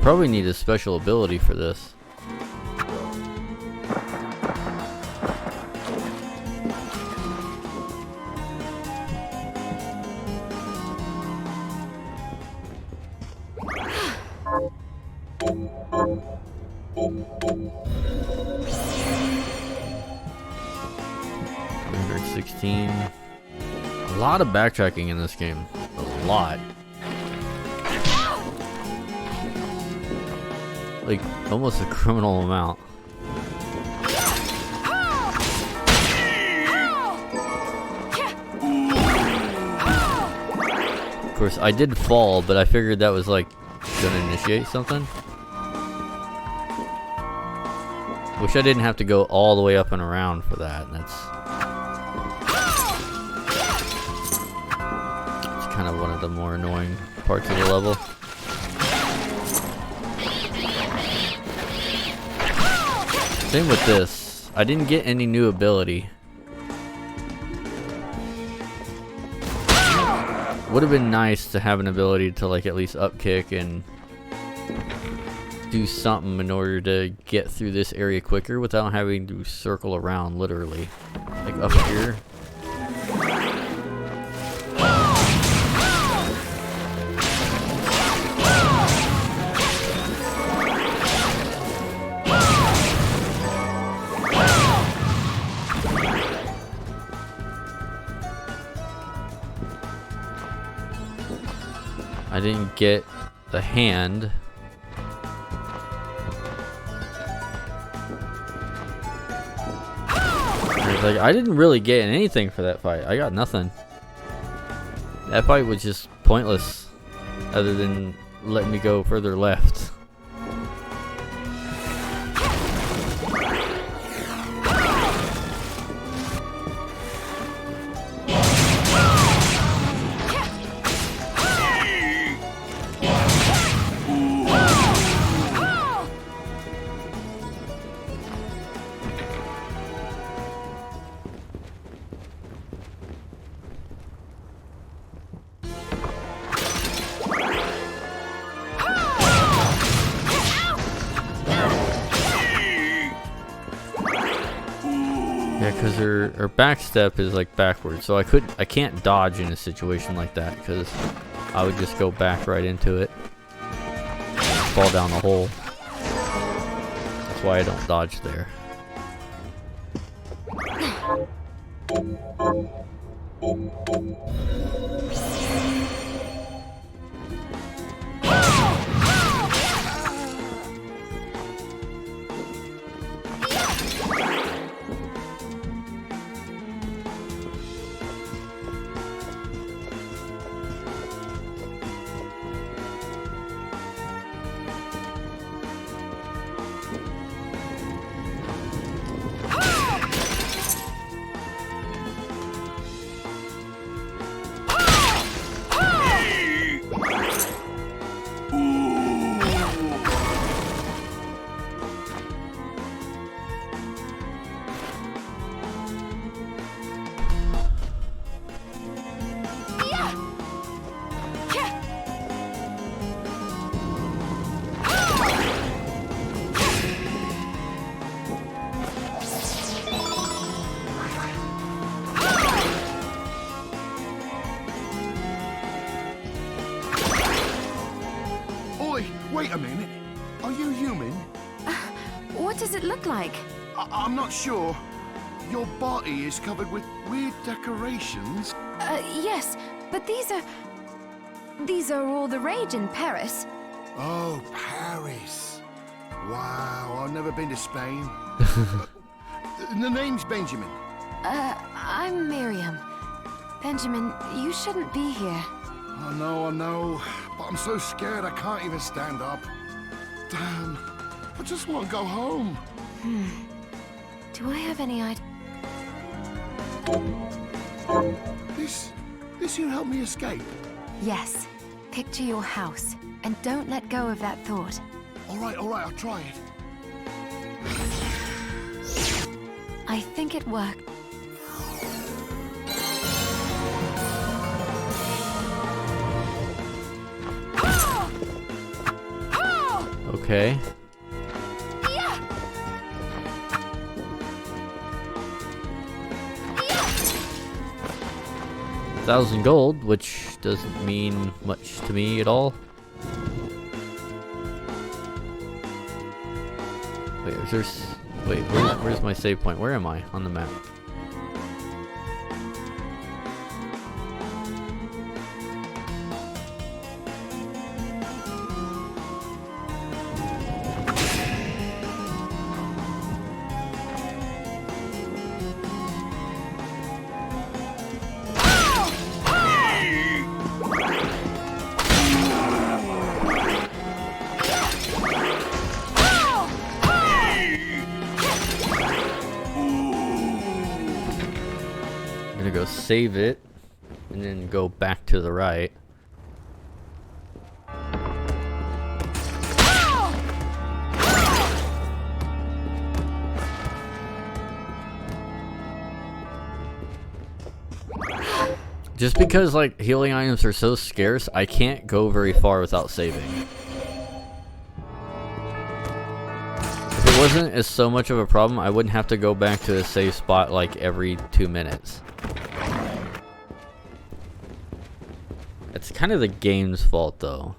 probably need a special ability for this. A lot of backtracking in this game. A lot. Like, almost a criminal amount. Of course, I did fall, but I figured that was like gonna initiate something. Wish I didn't have to go all the way up and around for that. That's kind of one of the more annoying parts of the level. Same with this. I didn't get any new ability. Would have been nice to have an ability to like at least up kick and do something in order to get through this area quicker without having to circle around literally. Like up here. I didn't get the hand. Like, I didn't really get anything for that fight. I got nothing. That fight was just pointless, other than letting me go further left. Yeah, because her back step is like backwards, so I can't dodge in a situation like that because I would just go back right into it, fall down the hole. That's why I don't dodge there. Wait a minute. Are you human? What does it look like? I'm not sure. Your body is covered with weird decorations. Yes, but these are all the rage in Paris. Oh, Paris. Wow, I've never been to Spain. The name's Benjamin. I'm Miriam. Benjamin, you shouldn't be here. I know, but I'm so scared I can't even stand up. Damn, I just want to go home. Do I have any idea? This here help me escape? Yes. Picture your house, and don't let go of that thought. All right, I'll try it. I think it worked. Okay. 1,000 gold, which doesn't mean much to me at all. Wait, is there? Wait, where's my save point? Where am I on the map? Go save it and then go back to the right. Just because like healing items are so scarce, I can't go very far without saving. If it wasn't as so much of a problem, I wouldn't have to go back to a safe spot like every 2 minutes. It's kind of the game's fault, though.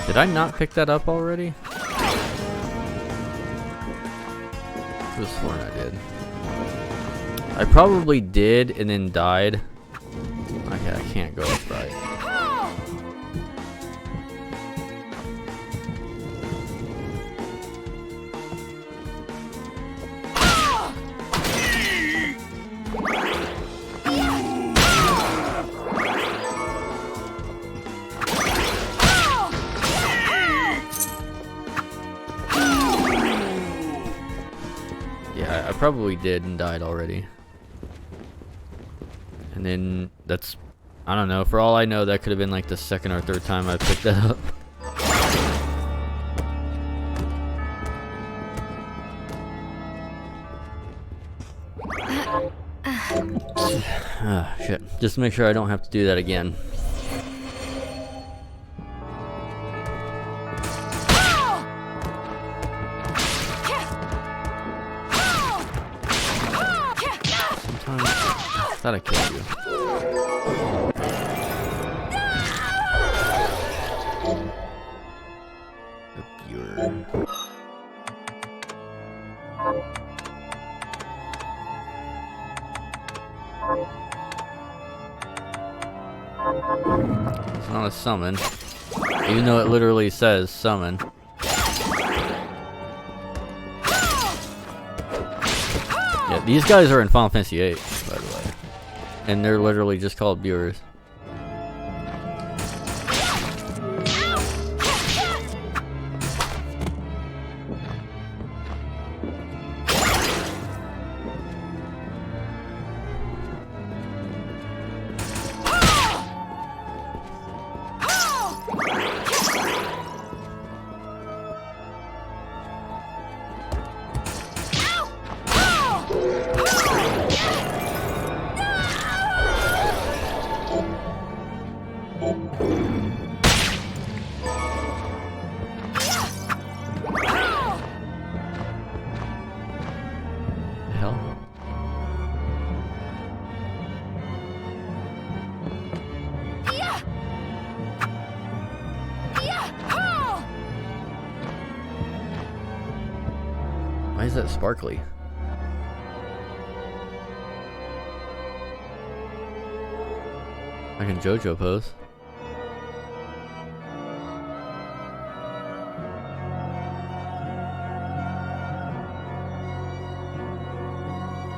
Did I not pick that up already? I could have sworn I did. I probably did and then died. Okay, I can't go up right. Yeah, I probably did and died already. And then that's, I don't know, for all I know that could have been like the second or third time I picked that up. Ah, shit. Just make sure I don't have to do that again. Sometimes I thought I killed you. It's not a summon, even though it literally says summon. Yeah, these guys are in Final Fantasy VIII, by the way, and they're literally just called viewers. Why is that sparkly? I can JoJo pose.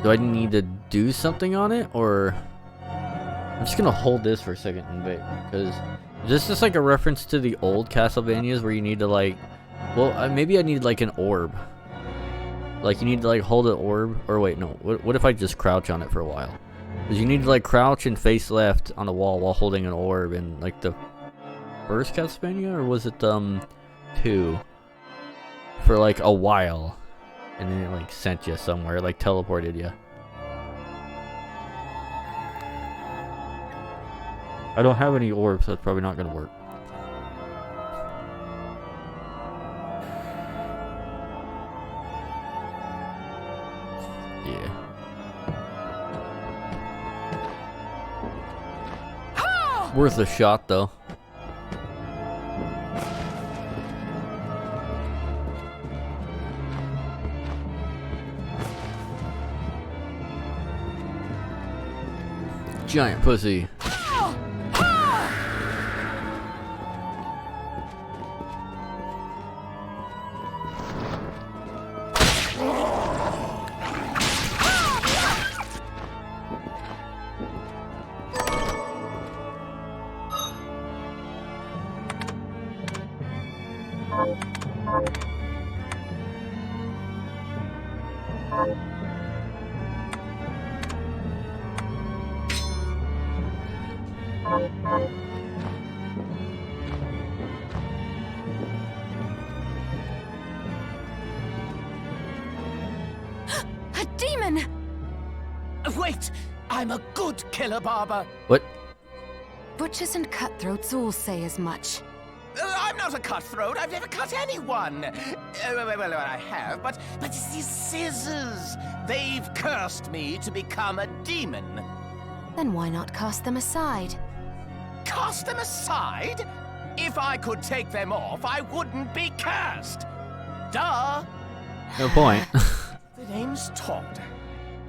Do I need to do something on it, or I'm just gonna hold this for a second and wait, because this is like a reference to the old Castlevanias where you need to like, well, maybe I need like an orb. Like you need to like hold an orb, or wait, no. What if I just crouch on it for a while? Because you need to like crouch and face left on the wall while holding an orb, and like the first Castlevania, or was it 2? For like a while, and then it like sent you somewhere, like teleported you. I don't have any orbs, so that's probably not gonna work. Yeah. Worth a shot though. Giant pussy. A demon! Wait! I'm a good killer, Barber. What? Butchers and cutthroats all say as much. I'm not a cutthroat. I've never cut anyone. Well, I have, but it's these scissors. They've cursed me to become a demon. Then why not cast them aside? Cast them aside? If I could take them off, I wouldn't be cursed. Duh. No point. The name's Todd.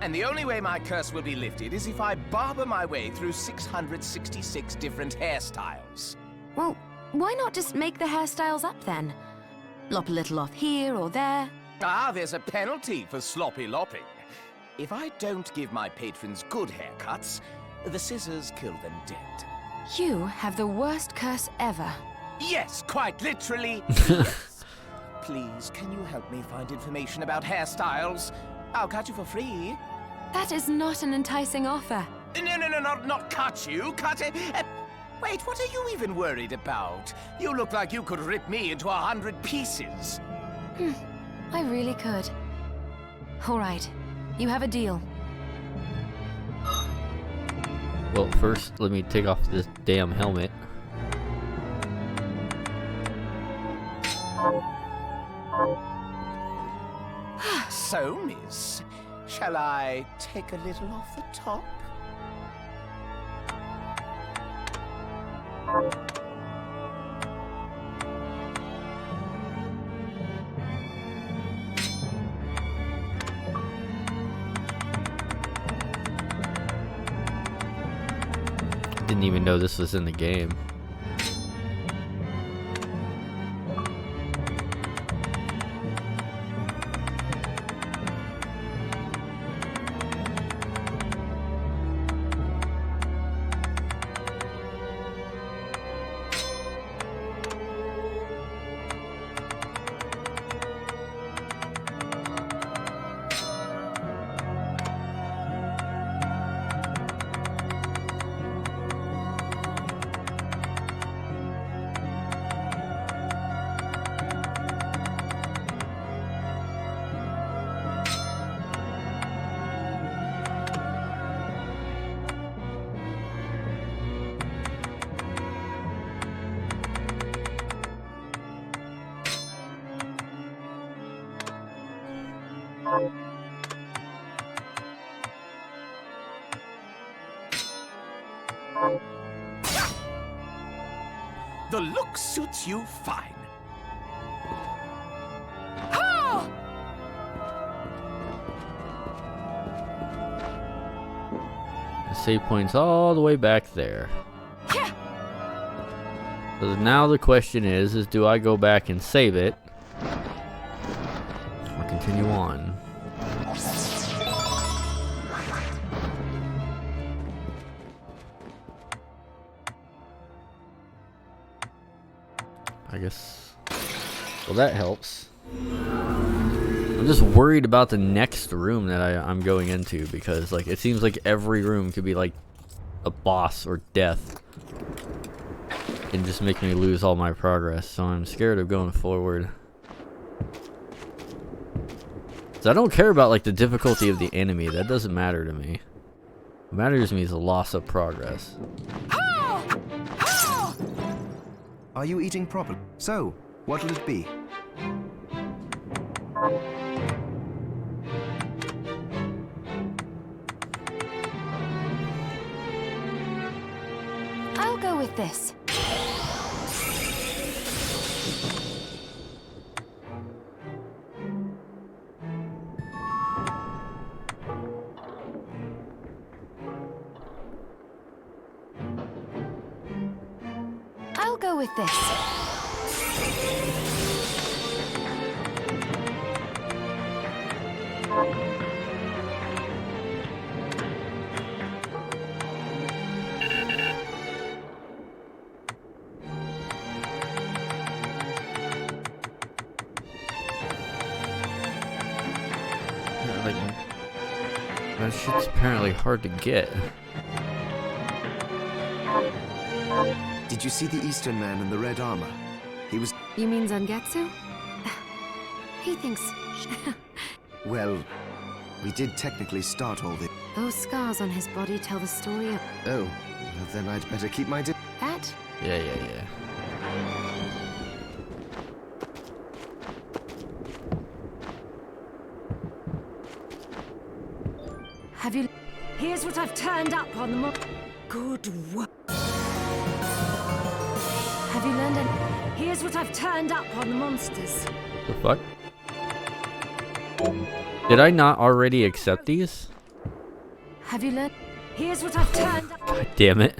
And the only way my curse will be lifted is if I barber my way through 666 different hairstyles. Well, why not just make the hairstyles up then? Lop a little off here or there. Ah, there's a penalty for sloppy lopping. If I don't give my patrons good haircuts, the scissors kill them dead. You have the worst curse ever. Yes, quite literally. Yes. Please, can you help me find information about hairstyles? I'll cut you for free. That is not an enticing offer. No, not cut you. Cut it. Wait, what are you even worried about? You look like you could rip me into 100 pieces. I really could. All right, you have a deal. Well, first, let me take off this damn helmet. So, miss, shall I take a little off the top? Didn't even know this was in the game. The look suits you fine. The save point's all the way back there. So now the question is do I go back and save it? Or continue on? I guess. Well, that helps. I'm just worried about the next room that I'm going into because, like, it seems like every room could be like a boss or death. and just make me lose all my progress, so I'm scared of going forward. So I don't care about like the difficulty of the enemy. That doesn't matter to me. What matters to me is the loss of progress. Are you eating properly? So, what'll it be? I'll go with this. I'll go with this. Yeah, like, that shit's apparently hard to get. Did you see the Eastern man in the red armor? He was... You mean Zangetsu? He thinks... Well, we did technically start all this. Those scars on his body tell the story of... Oh, well, then I'd better keep my... That? Yeah. Have you... Here's what I've turned up on the Good work. Have you learned any... Here's what I've turned up on the monsters. The fuck? Did I not already accept these? Have you learned... Here's what I've turned up... God damn it.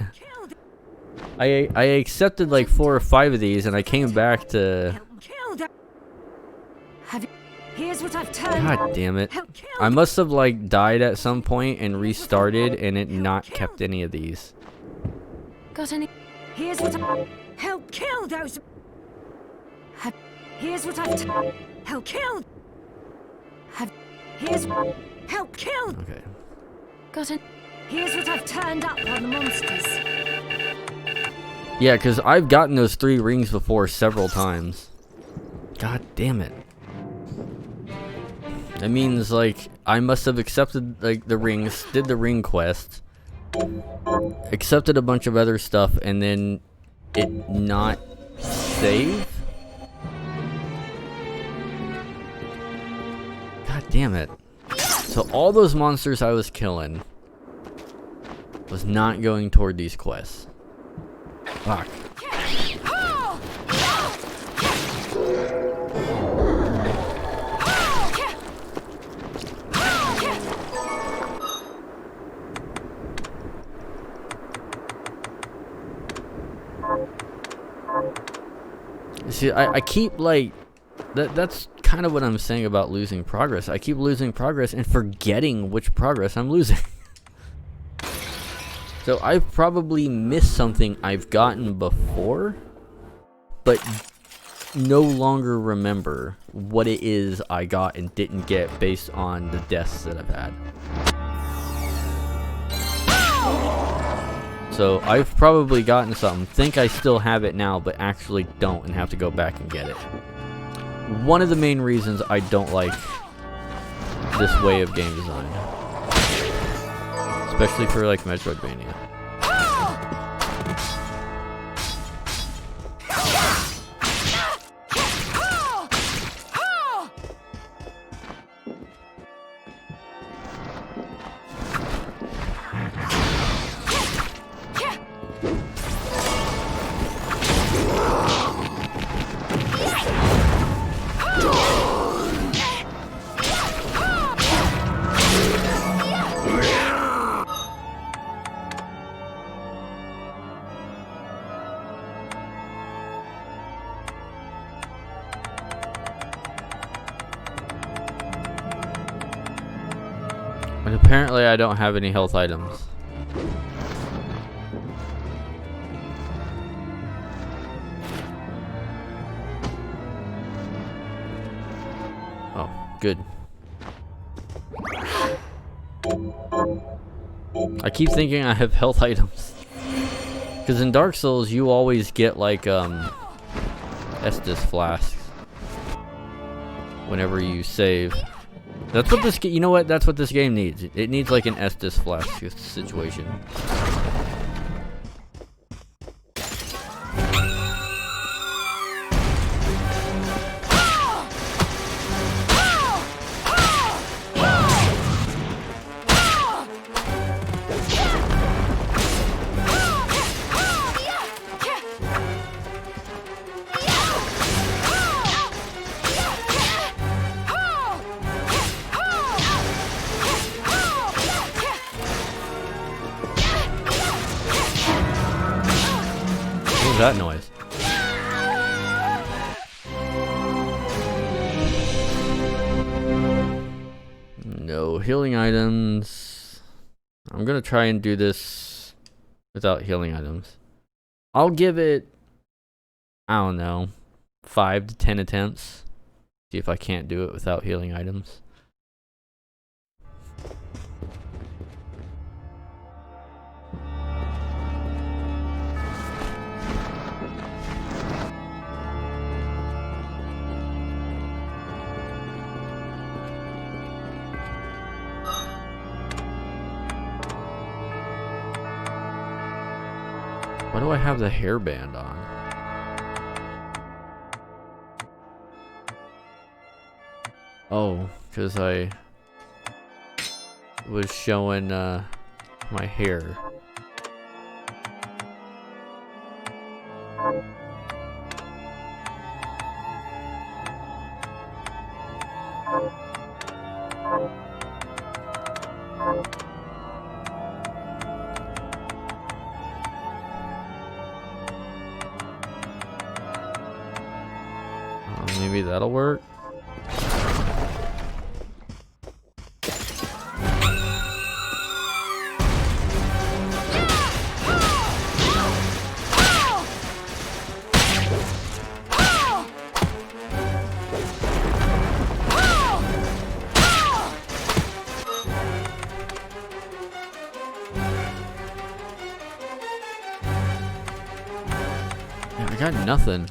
I accepted like 4 or 5 of these and I came back to... Have you... Here's what I've turned... God damn it. I must have like died at some point and restarted and it not kept any of these. Got any... Here's what I... Help kill those... Have... Here's what I've... Help kill... Have... Here's... Help kill... Okay. Got an... Here's what I've turned up on the monsters. Yeah, because I've gotten those 3 rings before several times. God damn it. That means, like, I must have accepted, like, the rings, did the ring quest, accepted a bunch of other stuff, and then it not save? God damn it. So all those monsters I was killing was not going toward these quests. Fuck. See, I keep like that's kind of what I'm saying about losing progress. I keep losing progress and forgetting which progress I'm losing. So I've probably missed something I've gotten before, but no longer remember what it is I got and didn't get based on the deaths that I've had. So I've probably gotten something, think I still have it now, but actually don't and have to go back and get it. One of the main reasons I don't like this way of game design. Especially for like Metroidvania. And apparently I don't have any health items. Oh, good. I keep thinking I have health items. Because in Dark Souls, you always get like Estus flasks whenever you save. That's what this. You know what? That's what this game needs. It needs like an Estus flask situation. What was that noise? No healing items. I'm gonna try and do this without healing items. I'll give it, I don't know, 5 to 10 attempts. See if I can't do it without healing items. Why do I have the hairband on? Oh, because I was showing my hair. Maybe that'll work. Yeah, I got nothing.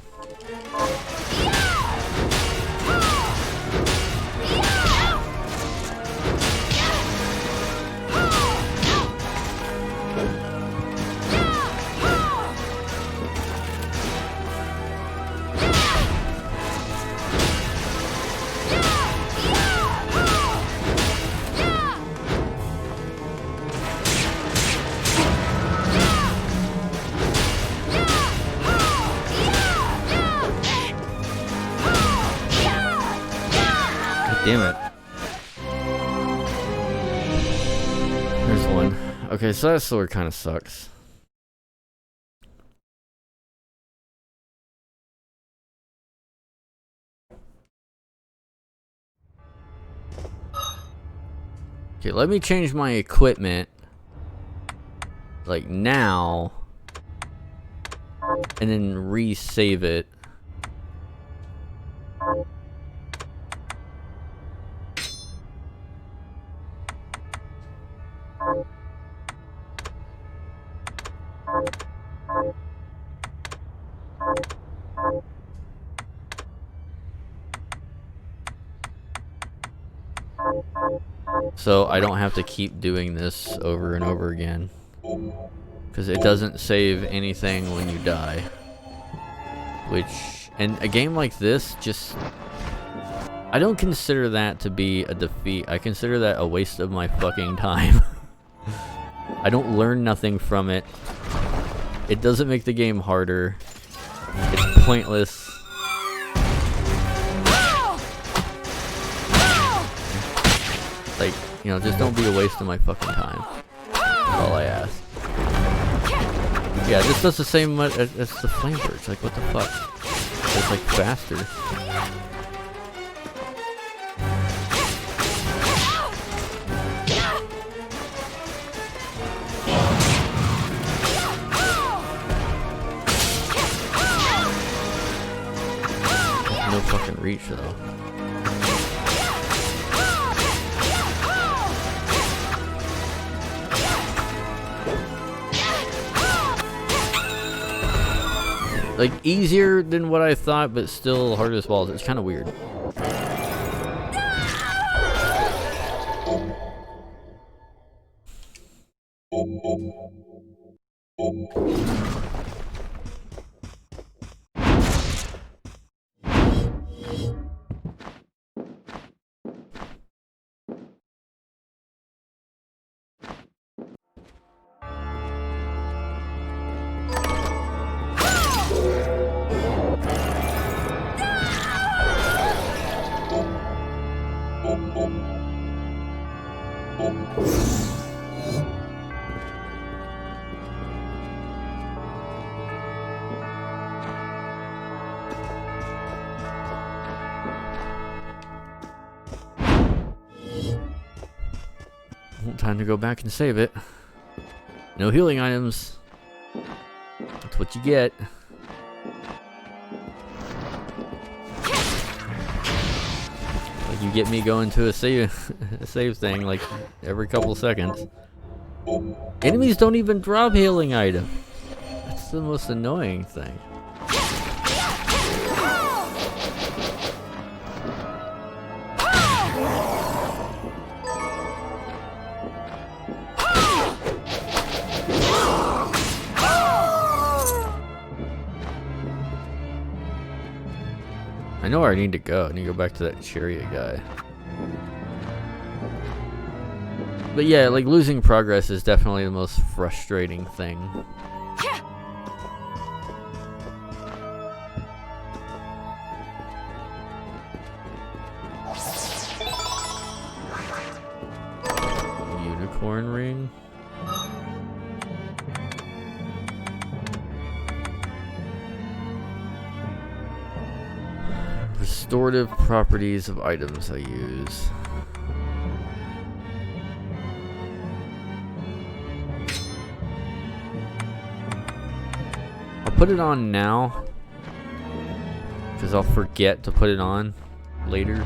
Damn it. There's one. Okay, so that sword kind of sucks. Okay, let me change my equipment. Like now. And then re-save it. So I don't have to keep doing this over and over again. Because it doesn't save anything when you die. Which, and a game like this, just... I don't consider that to be a defeat. I consider that a waste of my fucking time. I don't learn nothing from it. It doesn't make the game harder. It's pointless. Like, you know, just don't be a waste of my fucking time. That's all I ask. Yeah, this does the same as the flamebirds. Like, what the fuck? It's like faster. No fucking reach though. Like, easier than what I thought, but still hard as balls. It's kind of weird. Time to go back and save it. No healing items. That's what you get. Like, you get me going to a save a save thing like every couple seconds. Enemies don't even drop healing items. That's the most annoying thing. I know where I need to go. I need to go back to that chariot guy. But yeah, like, losing progress is definitely the most frustrating thing. Unicorn ring. Restorative properties of items I use. I'll put it on now, because I'll forget to put it on later.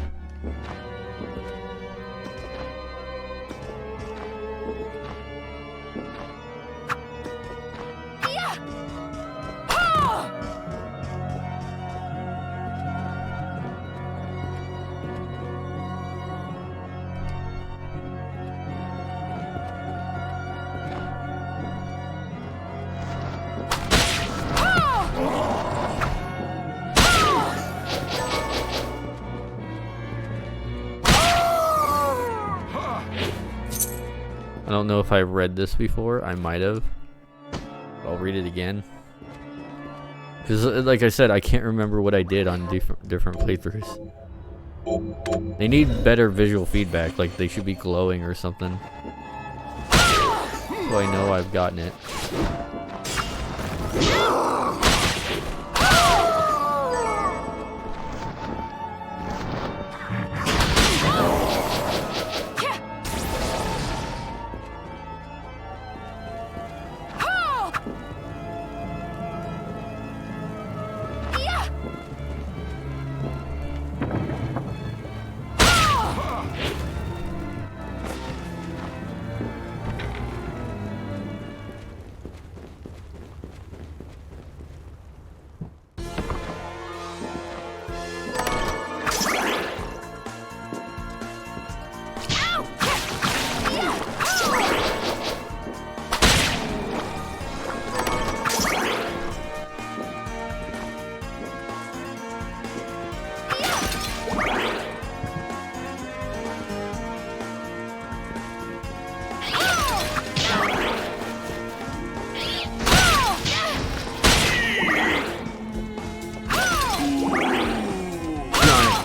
I don't know if I've read this before. I might have. I'll read it again. Because, like I said, I can't remember what I did on different playthroughs. They need better visual feedback. Like, they should be glowing or something. So I know I've gotten it.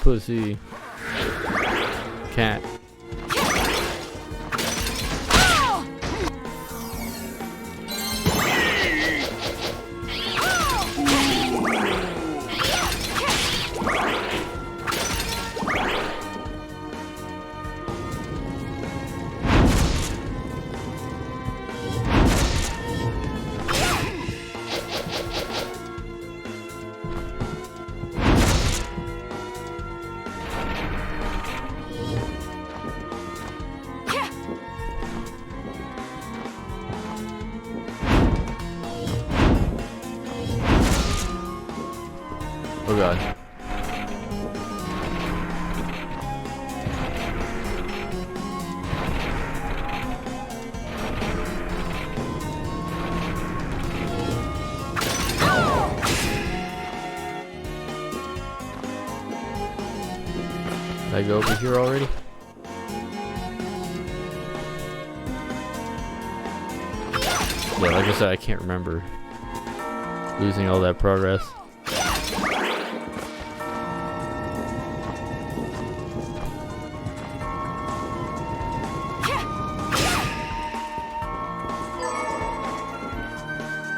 Pussy. Cat. Oh god. Did I go over here already? Yeah, like I said, I can't remember losing all that progress.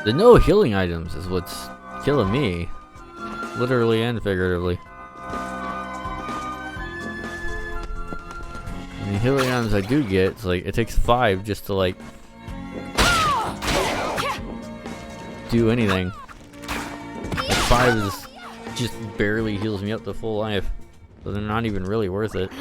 The no healing items is what's killing me, literally and figuratively. And the healing items I do get, it's like, it takes 5 just to like do anything. 5 is just barely heals me up to full life, so they're not even really worth it.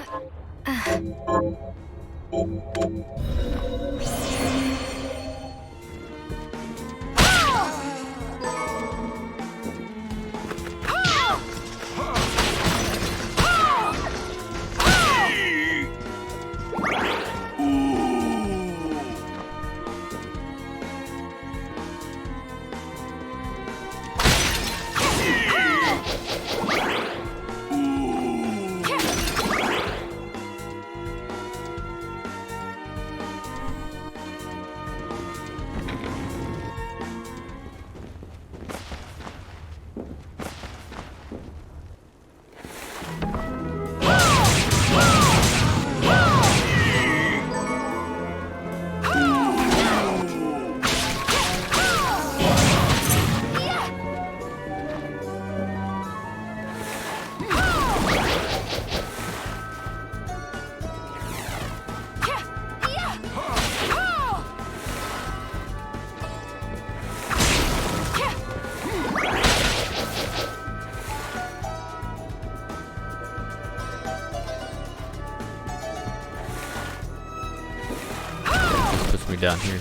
Me down here.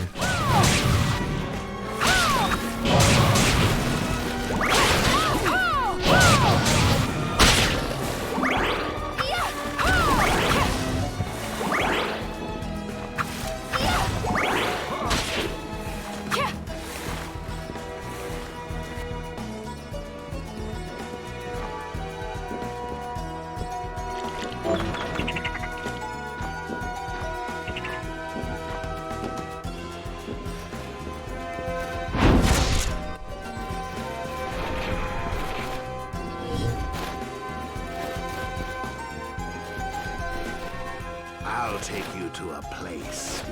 I'll take you to a place.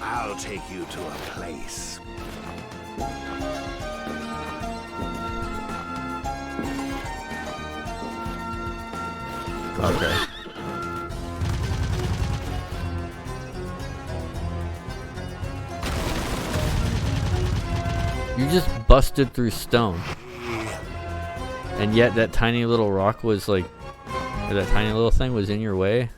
I'll take you to a place. Okay. You just busted through stone. And yet that tiny little rock was like, or that tiny little thing was in your way.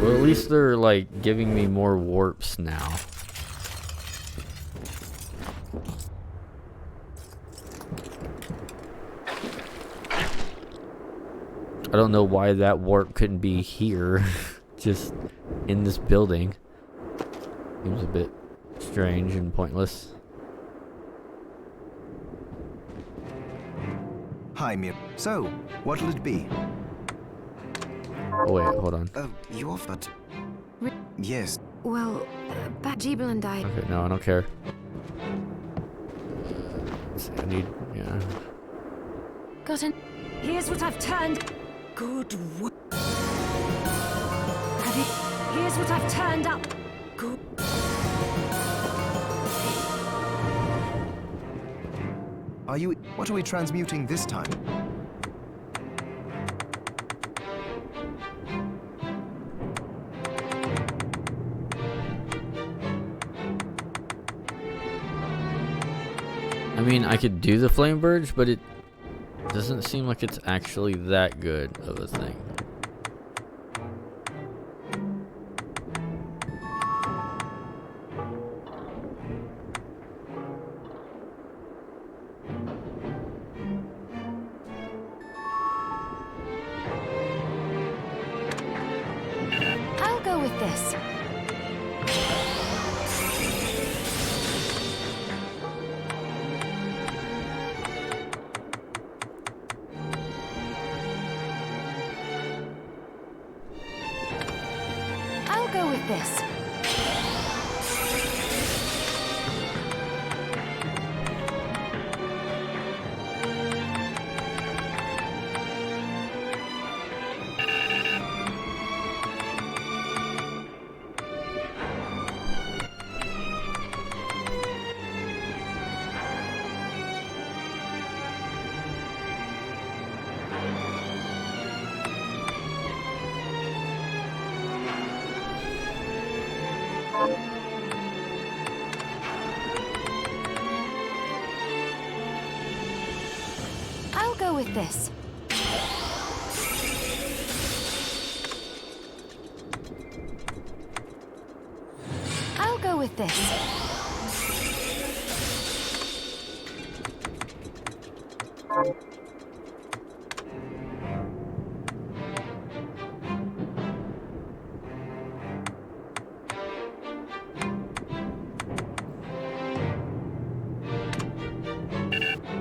Well, at least they're like giving me more warps now. I don't know why that warp couldn't be here, just in this building. Seems a bit strange and pointless. Hi, Mir. So, what'll it be? Oh wait, hold on. You're but... Yes. Well, Jebel and I... Okay, no, I don't care. Let's see, I need, yeah. Got an... Here's what I've turned... Good work. Have you... Here's what I've turned up. Good... Are you... What are we transmuting this time? I mean, I could do the flame verge, but it doesn't seem like it's actually that good of a thing. I'll go with this. I'll go with this. I'll go with this. I'll go with this.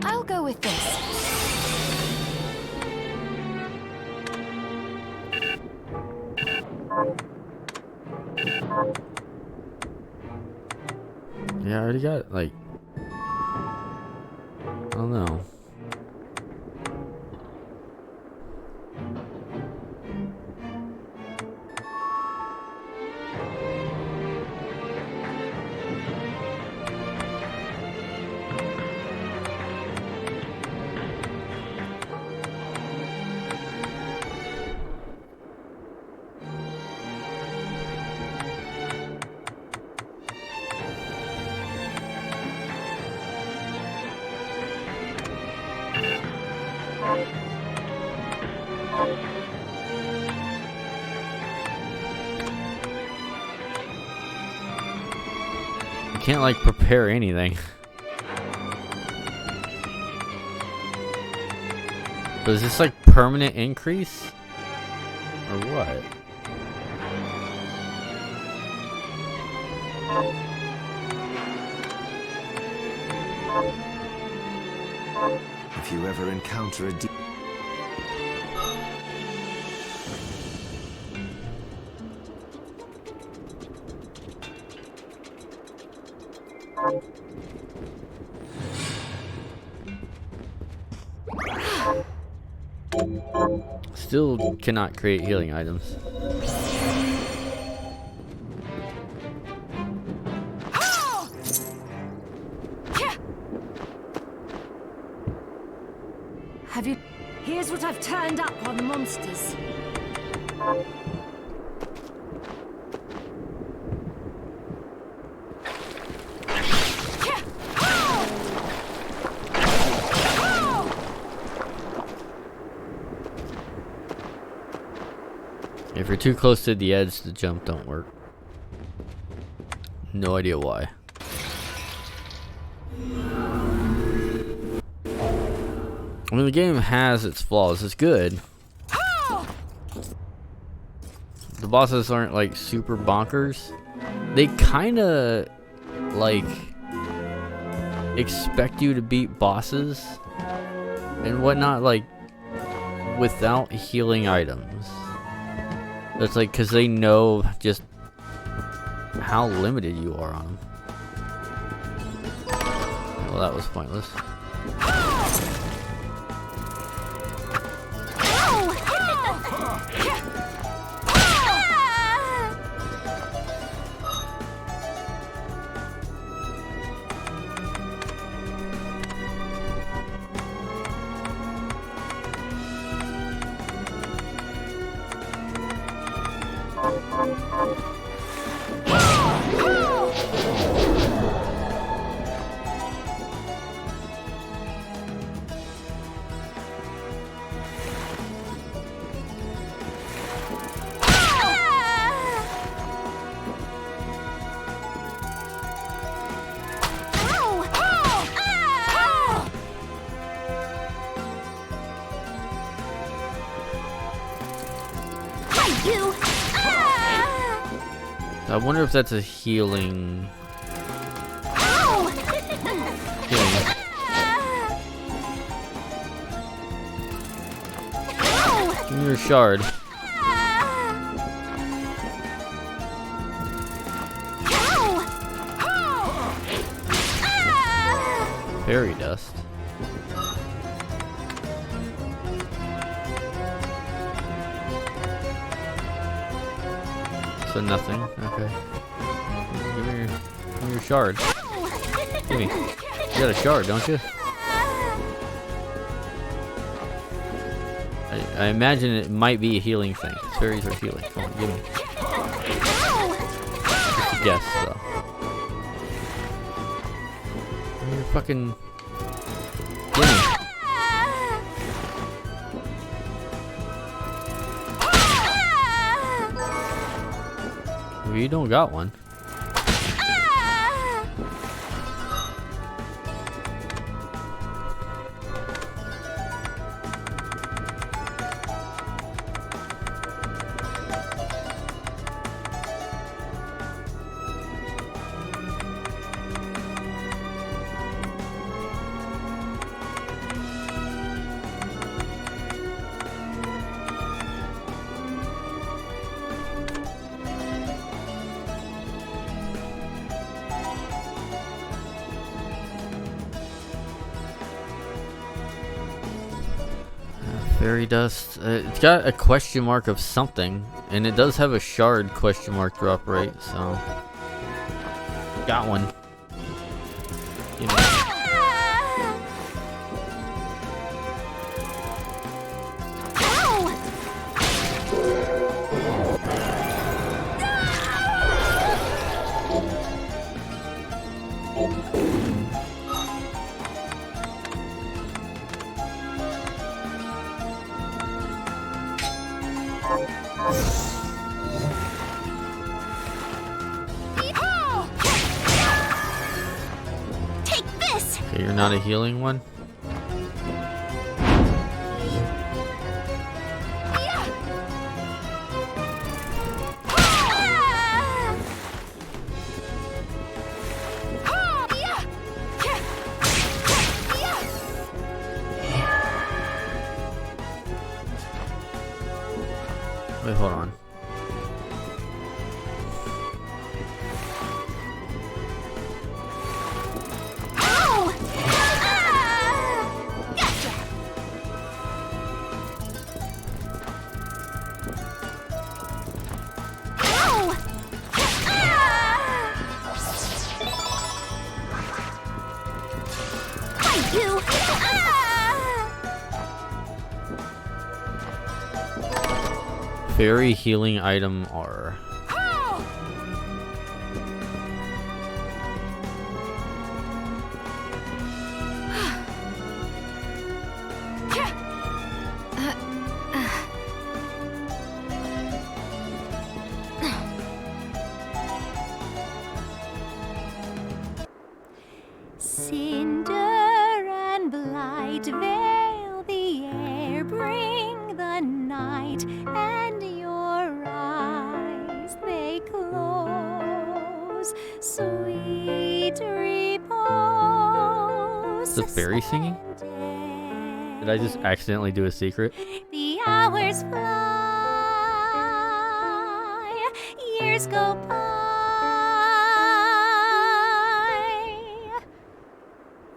I'll go with this. Yeah, I already got, like... I don't know. I can't, like, prepare anything. But is this, like, permanent increase? Or what? If you ever encounter a Still cannot create healing items. Have you... Here's what I've turned up on the monsters. If you're too close to the edge, the jump don't work. No idea why. I mean, the game has its flaws. It's good. The bosses aren't like super bonkers. They kind of like expect you to beat bosses and whatnot, like without healing items. It's like because they know just how limited you are on them. Well, that was pointless. I wonder if that's a healing. Give me your shard. Fairy dust. So nothing. Okay. Give me your shard. Give me. You got a shard, don't you? I imagine it might be a healing thing. Fairies are healing. Come on, give me. Just a guess, though. You're fucking. Give me. You don't got one. Fairy dust. It's got a question mark of something, and it does have a shard question mark drop rate, so. Got one. Give me. Okay, you're not a healing one? Wait, hold on. Fairy healing item R. Cinder and blight veil the air, bring the night, and your eyes they close. Sweet Is the fairy singing? Did I just accidentally do a secret? The hours fly, years go by.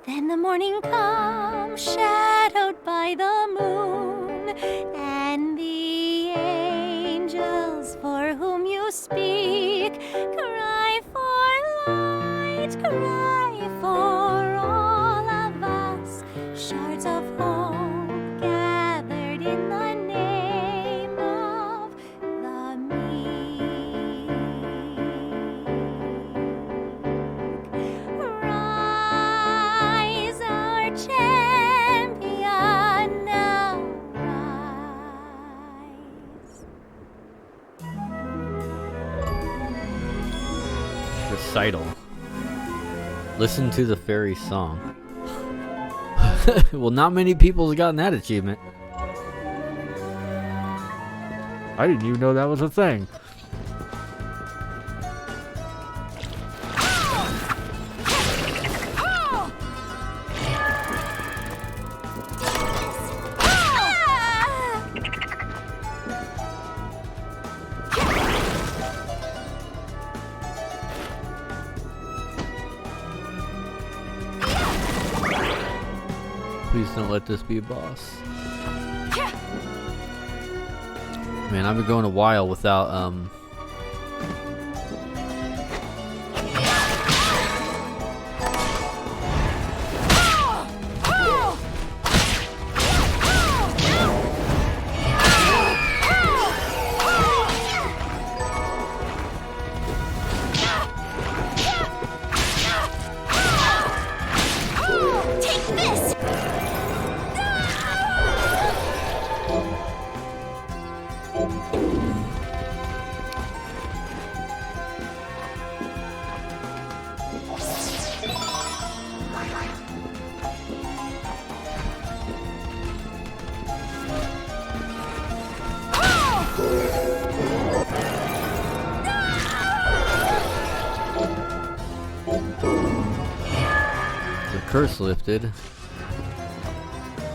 Then the morning comes, shadowed by the moon, and the angels for whom you speak cry for light, cry for all of us, shards of hope gathered in the name of the meek. Rise, our champion, now rise. Recital. Listen to the fairy song. Well, not many people have gotten that achievement. I didn't even know that was a thing. Please don't let this be a boss. Man, I've been going a while without curse lifted.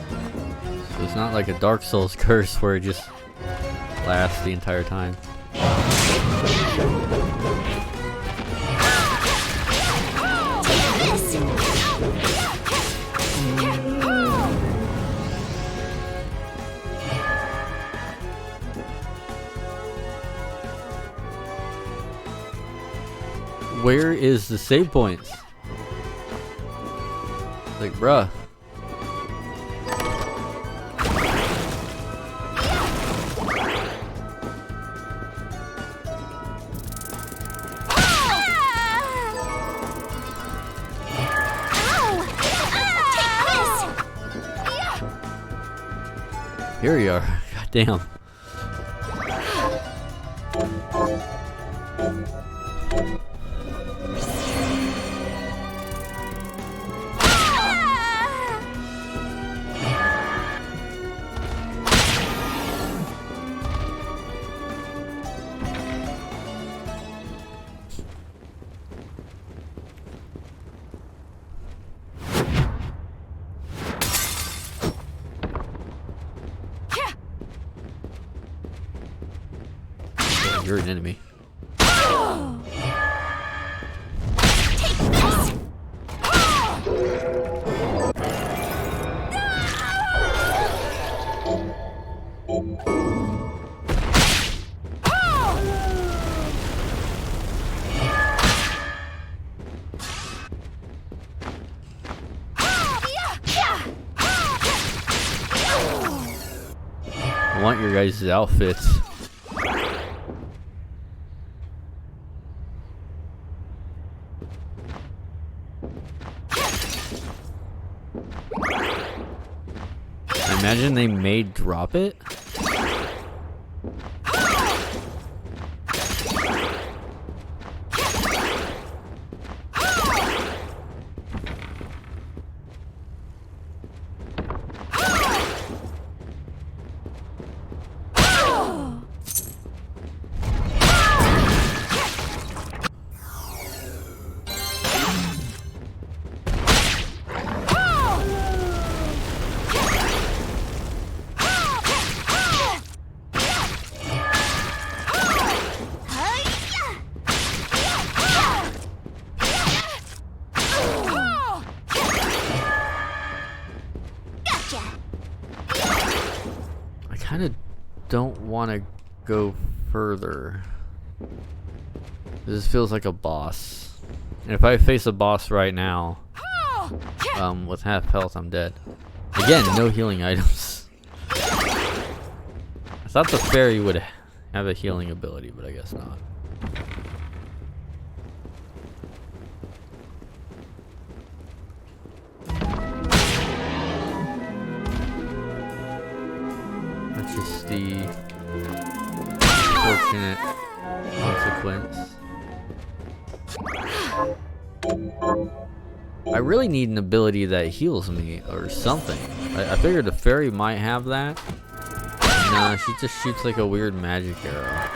So it's not like a Dark Souls curse where it just lasts the entire time. Where is the save points? Like, bruh. Here we are. God damn. You're an enemy. I want your guys' outfits. Imagine they made drop it. don't want to go further. This feels like a boss. And if I face a boss right now, with half health, I'm dead. Again, no healing items. I thought the fairy would have a healing ability, but I guess not. That's just the unfortunate consequence. I really need an ability that heals me or something. I figured the fairy might have that. Nah, she just shoots like a weird magic arrow.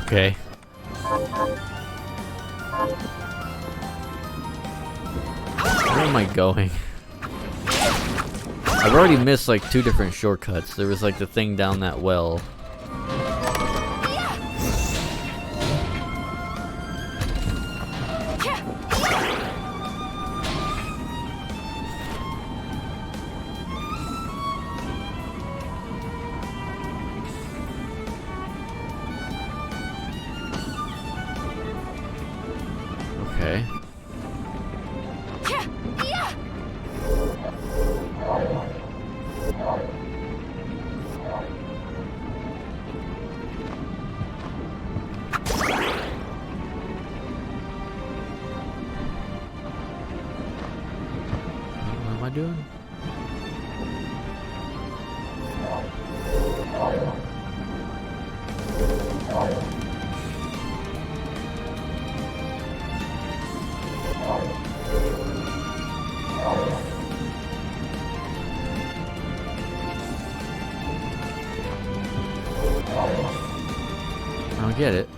Okay. Where am I going? I've already missed like 2 different shortcuts. There was like the thing down that well. Okay. What am I doing? I don't get it.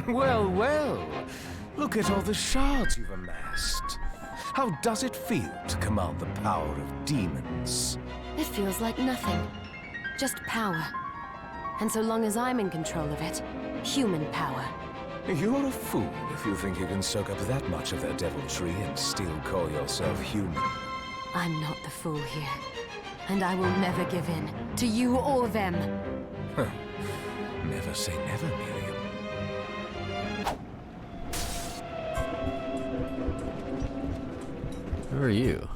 Well, well. Look at all the shards you've amassed. How does it feel to command the power of demons? It feels like nothing. Just power. And so long as I'm in control of it, human power. You're a fool if you think you can soak up that much of their deviltry and still call yourself human. I'm not the fool here. And I will never give in, to you or them. Huh. Never say never, Miriam. Who are you?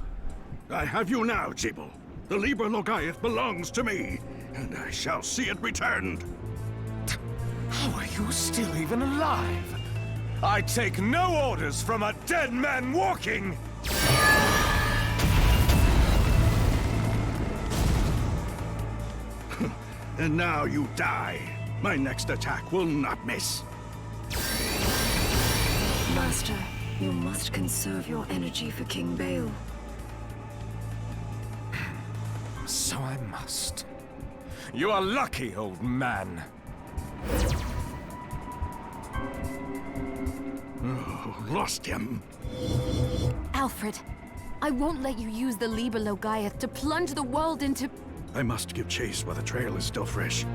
I have you now, Jibble. The Liber Logaeth belongs to me, and I shall see it returned. How are you still even alive? I take no orders from a dead man walking! And now you die. My next attack will not miss. Master, you must conserve your energy for King Bale. So I must. You are lucky, old man. Oh, lost him. Alfred, I won't let you use the Liber Logaeth to plunge the world into... I must give chase while the trail is still fresh.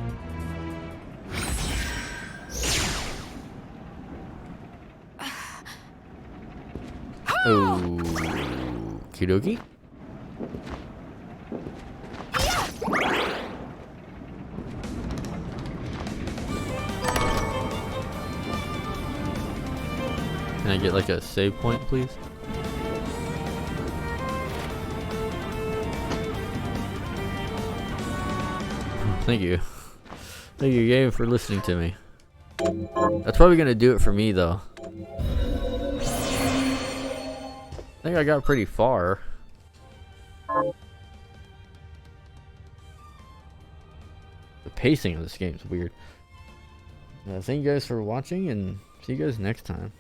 Okie dokie. Can I get like a save point, please? Thank you. Thank you, game, for listening to me. That's probably gonna do it for me, though. I think I got pretty far. The pacing of this game is weird. Thank you guys for watching, and see you guys next time.